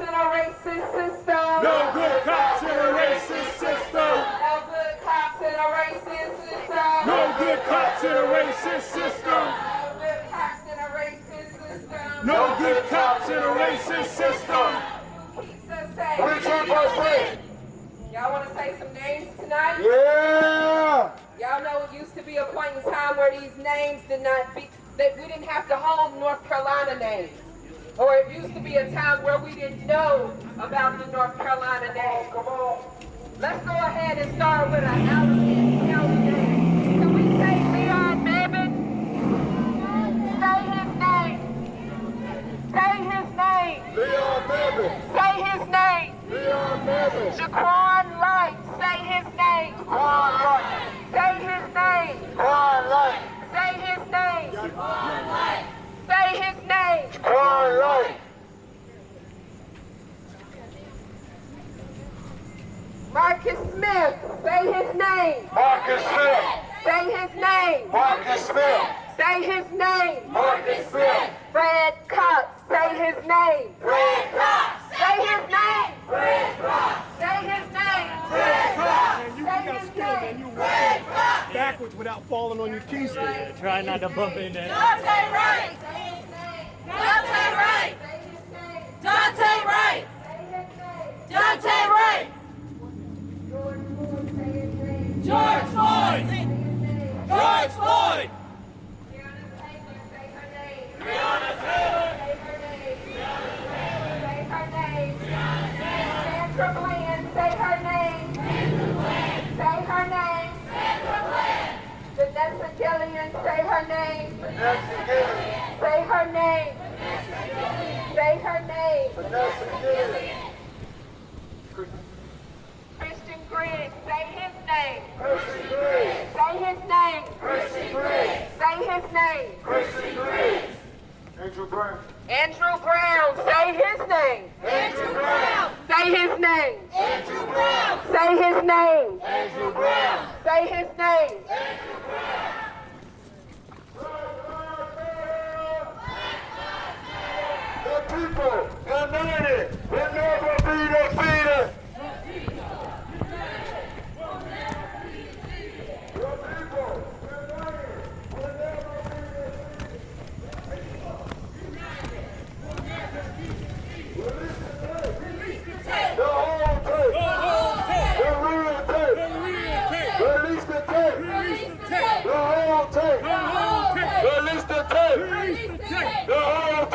in a racist system. No good cops in a racist system. No good cops in a racist system. No good cops in a racist system. No good cops in a racist system. No good cops in a racist system. Keeps us safe. We keep us safe. Y'all want to say some names tonight? Yeah. Y'all know it used to be a point in time where these names did not be, that we didn't have to hold North Carolina names. Or it used to be a time where we didn't know about the North Carolina names. Come on. Let's go ahead and start with an Allegheny County name. Can we say Leon Babbitt? Say his name. Say his name. Leon Babbitt. Say his name. Leon Babbitt. Jaquan Light. Say his name. Jaquan Light. Say his name. Jaquan Light. Say his name. Jaquan Light. Say his name. Jaquan Light. Marcus Smith. Say his name. Marcus Smith. Say his name. Marcus Smith. Say his name. Marcus Smith. Fred Cox. Say his name. Fred Cox. Say his name. Fred Cox. Say his name. Fred Cox. Man, you got skill, man. You walk backwards without falling on your keys. Try not to bump in there. Dante Wright. Dante Wright. Dante Wright. Dante Wright. George Floyd. George Floyd. Breonna Taylor. Sandra Bland. Say her name. Say her name. Vanessa Gillian. Say her name. Vanessa Gillian. Say her name. Say her name. Vanessa Gillian. Christian Griggs. Say his name. Christian Griggs. Say his name. Christian Griggs. Say his name. Christian Griggs. Andrew Brown. Andrew Brown. Say his name. Andrew Brown. Say his name. Andrew Brown. Say his name. Andrew Brown. Say his name. The people united will never be defeated. The whole tape. The real tape. Release the tape. The whole tape. Release the tape. The whole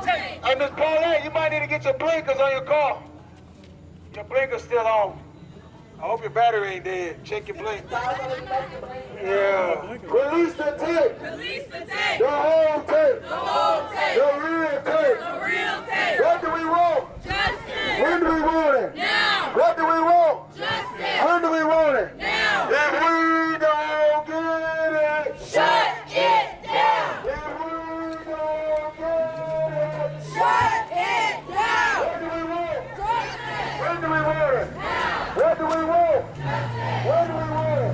tape. And Miss Paulette, you might need to get your blinkers on your car. Your blinker's still on. I hope your battery ain't dead. Check your blink. Yeah. Release the tape. Release the tape. The whole tape. The whole tape. The real tape. The real tape. What do we want? Justice. When do we want it? Now. What do we want? Justice. When do we want it? Now. If we don't get it, Shut it down. if we don't get it, Shut it down. what do we want? Justice. When do we want it? Now. What do we want? Justice. When do we want it?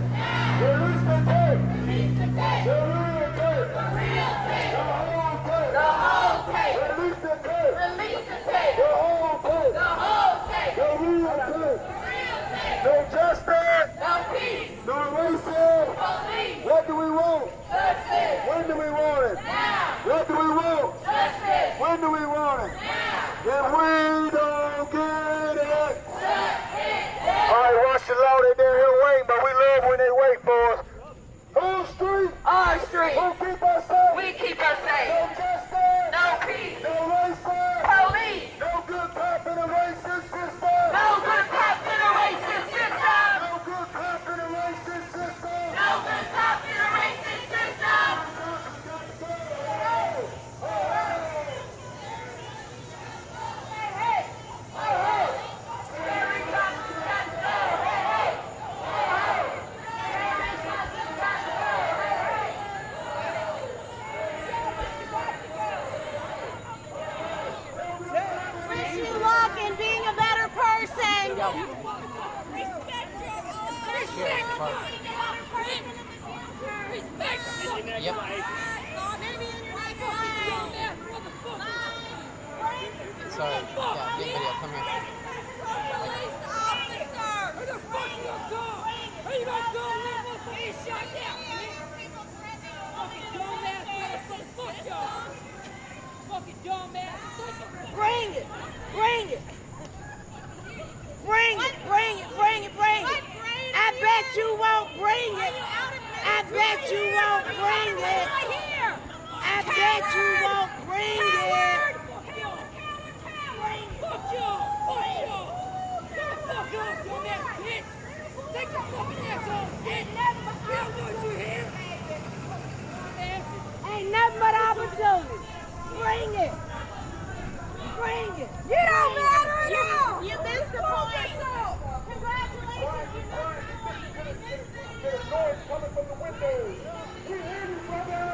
Release the tape. Release the tape. The real tape. The real tape. The whole tape. The whole tape. Release the tape. Release the tape. The whole tape. The whole tape. The real tape. The real tape. No justice. No peace. No racism. Police. What do we want? Justice. When do we want it? Now. What do we want? Justice. When do we want it? Now. If we don't get it. Shut it down. All right, watch the law. They down here waiting, but we love when they wait for us. Whose street? Our street. Who keep us safe? We keep us No safe. justice. No peace. No racism. Police. No good cop in a racist system. No good cops in a racist system. No good cop in a racist system. No good cops in a racist system. Wish you luck in being a better person. Yep. sorry. Yeah, get video. Come here. Police officer! Where the fuck you go? Where you gonna go? Police shot down. Fucking dumbass motherfucker. Fuck y'all. Fucking dumbass. Bring it! Bring it! Bring it! Bring it! Bring it! Bring it! I bet you won't bring it! I bet you won't bring it! I bet you won't bring it! Fuck y'all. Fuck y'all. Get the fuck off, dumbass bitch. Take the fucking ass off, bitch. We don't want you here. Ain't nothing but opportunity. Bring it. Bring it. You don't matter at all. You missed the point. Congratulations. There's noise coming from the windows. We hear you, brother.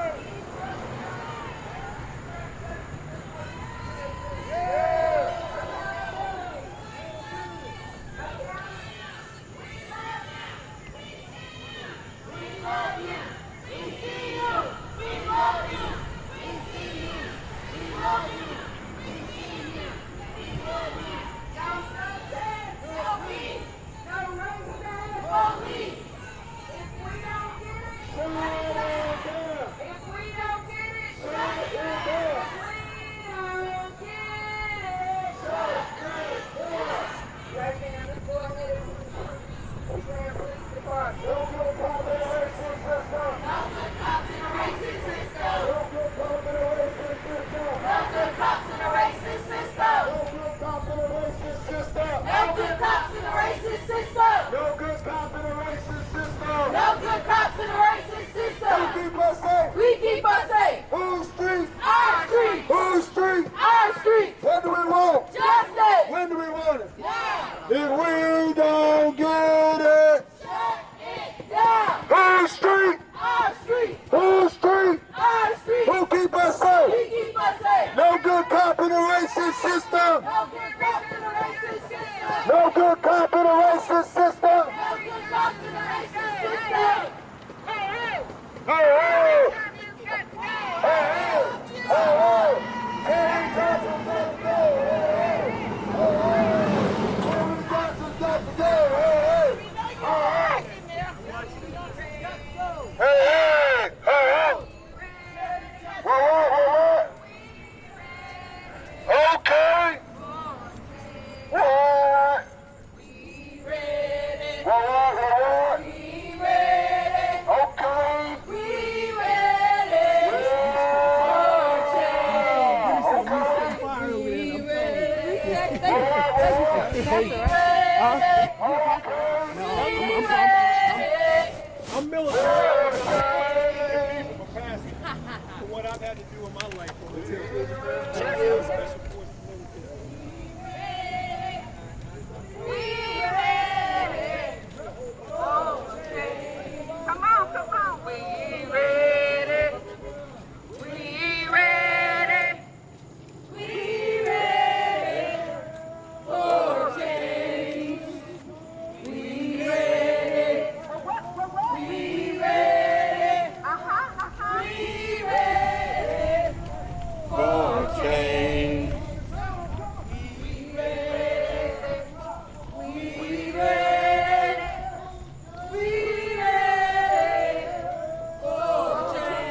I'm military. For what I've had to do in my life. Come on. We ready. We ready. We ready for change. We ready. We ready. We ready for change. We ready. We ready. We ready for change.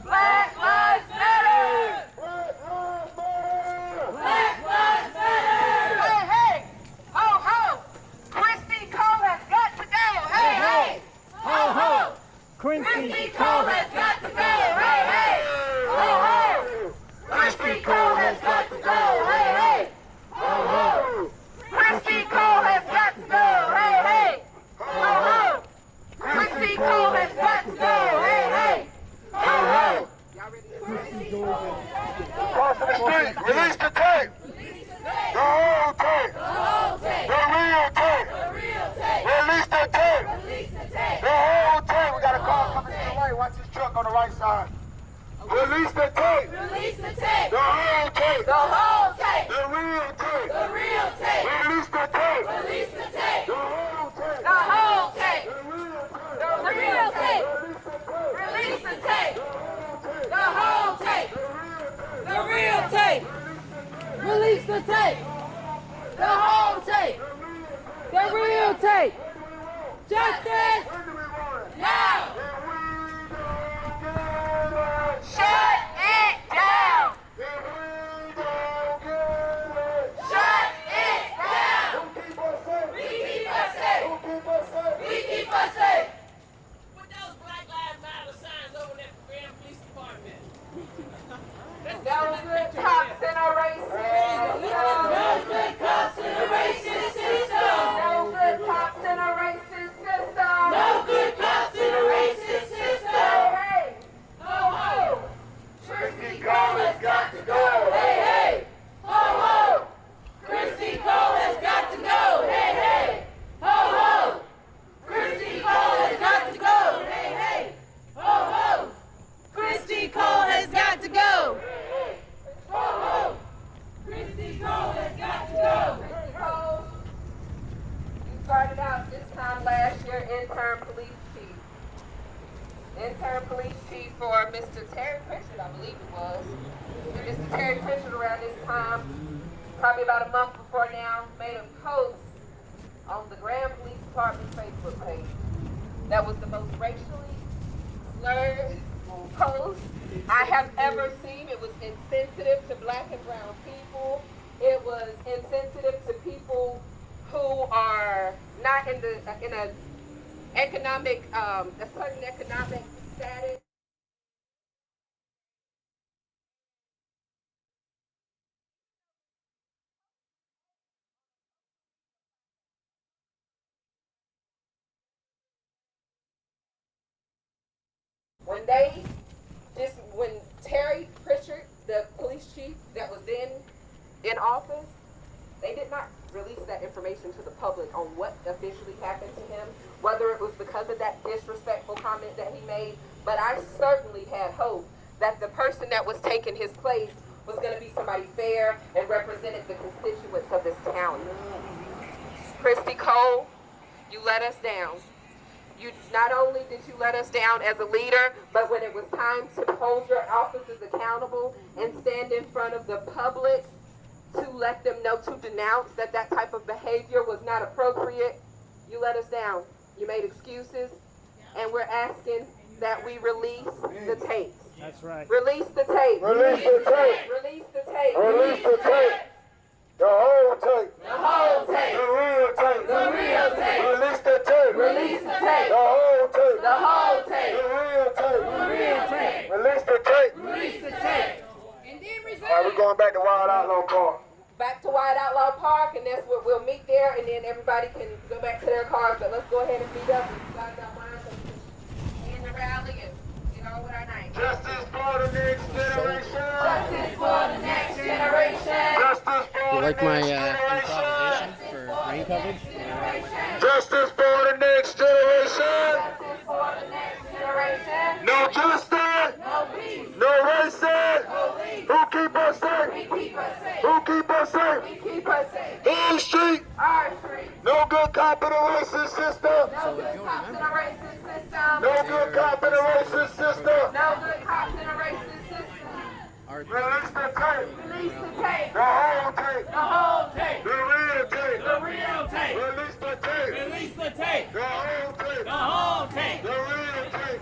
Black Lives Matter! Black Lives Matter! Hey, hey! Ho, ho! Christy Cole has got to go! Hey, hey! Ho, ho! Christy Cole has got to go! Hey, hey! Ho, ho! Christy Cole has got to go! Hey, hey! Ho, ho! Christy Cole has got to go! Hey, hey! Ho, ho! Christy Cole has got to go! Hey, hey! Ho, ho! Cross the street! Release the tape! The whole tape! The real tape! Release the tape! The whole tape! We got a car coming to the right. Watch this truck on the right side. Release the tape! Release the tape! The whole tape! The whole tape! The real tape! The real tape! Release the tape! Release the tape! The whole tape! The whole tape! The real tape! The real tape! Release the tape! tape. The whole tape. The real tape. Justice. Now. Shut it down! Shut it down! We keep us safe! We keep us safe! Put those Black Lives Matter signs over there for Grand Police Department. No good cops in a racist system. No good cops in a racist system! No good cops in a racist system. No good cops in a racist system! Hey, ho ho. Christy Cole has got to go! Hey, hey! Ho, ho! Christy Cole has got to go! Hey, hey! Ho, ho! Christy Cole has got to go! Hey, hey! Ho, ho! Christy Cole has got to go. Ho, ho! Christy Cole has got to go! Christy Cole, you started out this time last year intern police chief. Intern police chief for Mr. Terry Pritchard, I believe it was. And Mr. Terry Pritchard around this time, probably about a month before now, made a post on the Grand Police Department Facebook page that was the most racially slurred post I have ever seen. It was insensitive to black and brown people. It was insensitive to people who are not in a economic, a certain economic status. When Terry Pritchard, the police chief that was then in office, they did not release that information to the public on what officially happened to him, whether it was because of that disrespectful comment that he made, but I certainly had hope that the person that was taking his place was going to be somebody fair and represented the constituents of this county. Christy Cole, you let us down. You not only did you let us down as a leader, but when it was time to hold your officers accountable and stand in front of the public to let them know, to denounce that that type of behavior was not appropriate, you let us down. You made excuses, and we're asking that we release the tapes. That's right. Release the tape. Release the tape. Release the tape. Release the tape. The whole tape. The whole tape! The real tape. The real tape! Release the tape. Release the tape! The whole tape. The whole The tape! real tape. The real tape! Release the tape. Release the tape! And then resign. All right, we're going back to Wild Outlaw Park. Back to White Outlaw Park, and that's where we'll meet there, and then everybody can go back to their cars. But let's go ahead and meet up and start that line so we can end the rally and get on with our night. Justice for the next generation. Justice for the next generation! Justice for You the like my next generation. improvisation for rain coverage? Justice for the next generation. Justice for the next generation! No justice. No peace! No racist. No peace! Who keep us safe? We keep us safe! Who keep us safe? We keep us safe! Hill Street. Our street! No good cop in a racist system. No good cops in a racist system. No good cop in a racist system. No good cops in a racist system. Release the tape. Release the tape. The whole tape. The whole tape! The real tape. The real tape. Release the tape. Release the tape. The whole tape. The whole tape. The real tape.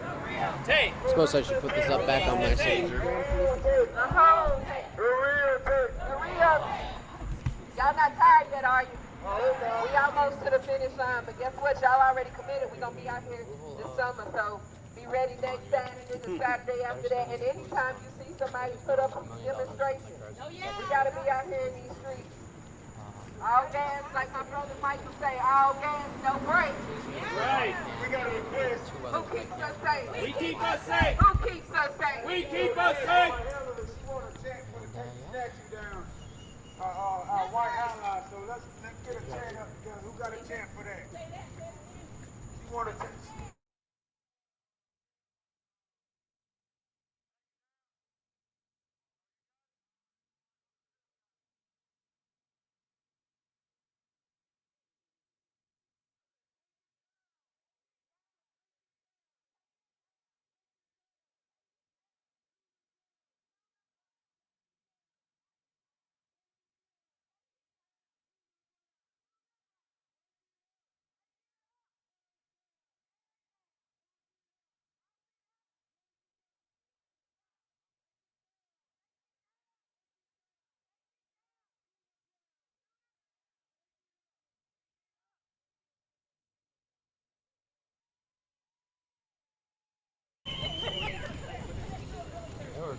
Tape. I suppose I should put this up back on my messenger. The whole tape. The real tape. The real tape. Y'all not tired yet, are you? We almost to the finish line, but guess what? Y'all already committed. We're going to be out here this summer, so be ready next Saturday, the Saturday after that. And anytime you see somebody put up a demonstration, we got to be out here in these streets. All gas, like my brother Mike would say, all gas, no brakes. Right. We got a request. Who keeps us safe? We keep us safe. Who keeps us safe? We keep us safe. She want a check for the statue down our White Outlaw, so let's get a chant up together. Who got a chant for that? She want a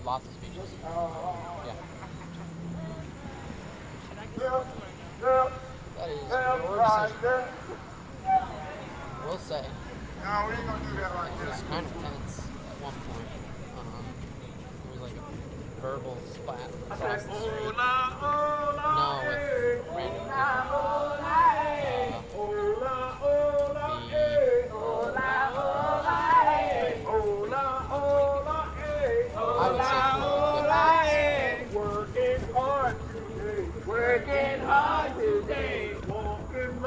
lots of speeches. Yeah. That is your decision. We'll say. No, we ain't gonna do that like It was kind of tense at one point. It was like a verbal splat across the street. No, with random. I would say Working hard today. Walking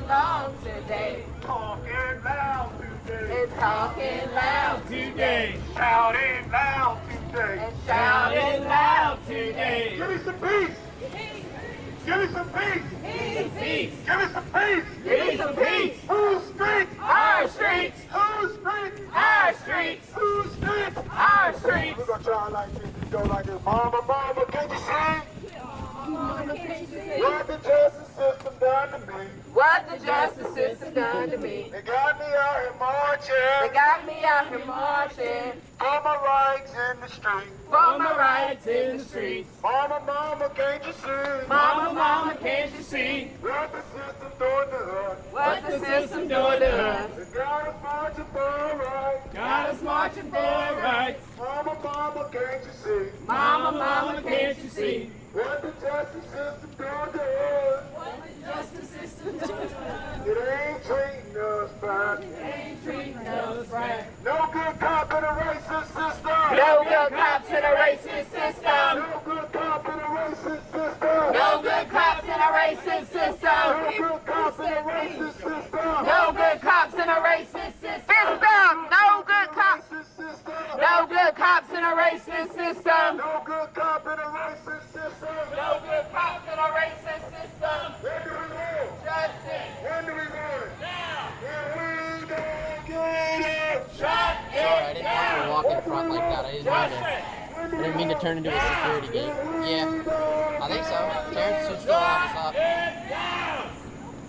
long today. Talking loud today. And talking loud today. Shouting loud today. And shouting loud today. Give me some peace. Give me some peace. Peace. Give me some peace. Give me some peace. Whose streets? Our streets. Whose streets? Our streets. Whose streets? Our streets. We're gonna try like this. Go like this. Mama, mama, can you sing? What the justice system done to me? What the justice system done to me? They got me out here marching. They got me out here marching. For my rights in the street. For my rights in the streets. Mama, mama, can't you see? Mama, mama, can't you see? What the system doing to us? What the system doing to us? They got us marching for our rights. Got us marching for our rights. Mama, mama, can't you see? Mama, mama, can't you see? What the justice system doing to us? What the justice system doing to us? It ain't treating us right. It ain't treating us right. No good cop in a racist system. No good cops in a racist system. No good cop in a racist system. No good cops in a racist system. No good cops in a racist system. No good cops in a racist system. No good cops. No good cops in a racist system. No good cop in a racist system. No good cops in a racist system. When do we win? Justice. When do we win? Now. When we don't get it. Shut Sorry, I it didn't down. mean to walk in front like that. I didn't mean to turn into a security gate. Yeah, I think so. Terrence should still have us up.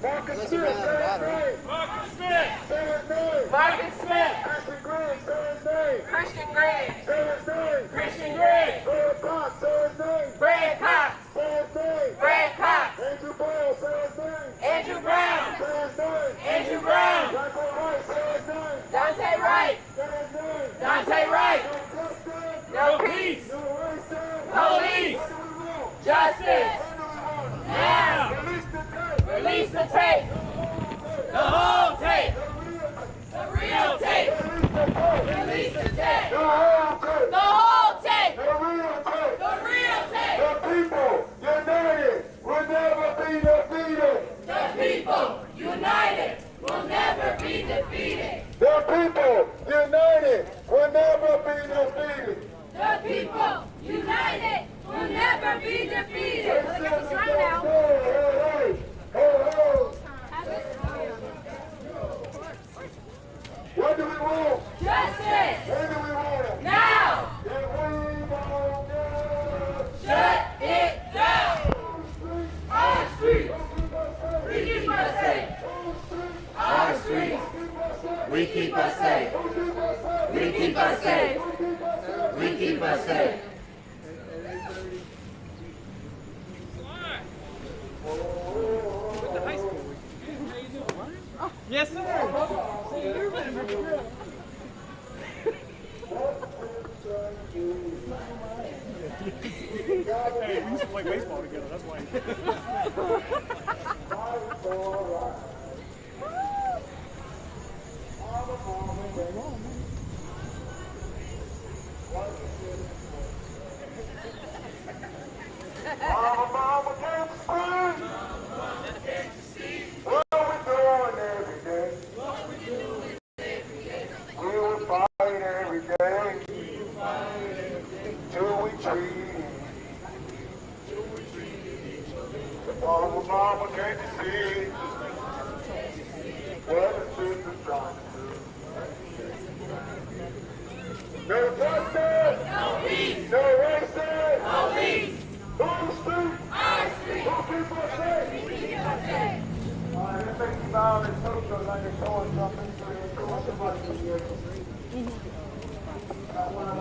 Marcus Unless Smith, you ran out of say his battery. name. Marcus Smith. Say his name. Marcus Smith. Christian Green, say his name. Christian Green. Say his name. Christian Green. Brad Cox, say his name. Brad Cox. Say his name. Brad Cox. Andrew Brown, say his name. Andrew Brown. Say his name. Andrew Brown. Michael Wright, say his name. Dante Wright. Say his name. Dante Wright. No justice. No peace. No racism. Police. What do we want? Justice. What do we want? Now. Release the tape. Release the tape. The whole tape. The real tape. Release the tape. The whole tape. The whole tape. The real tape. The real tape. The people united will never be defeated. The people united will never be defeated. The people united will never be defeated. The people united will never be defeated. Hey, hey, hey. What do we want? Justice. When do we want it? Now. If we don't get it, Shut it down. Our streets. We keep us safe. Our streets. We keep us safe. We keep us safe. We keep us safe. Yes, sir. Hey, we used to play baseball together, that's why. Mama, mama, can't you see? What we doing every day? We will fight every day. Till we treat. Mama, mama, can't you see? What the system's trying to do? No justice! No peace. No racism! No peace. Who's street? Our streets. Who keep us safe? We keep us safe. This ain't violent social like it's going something. Somebody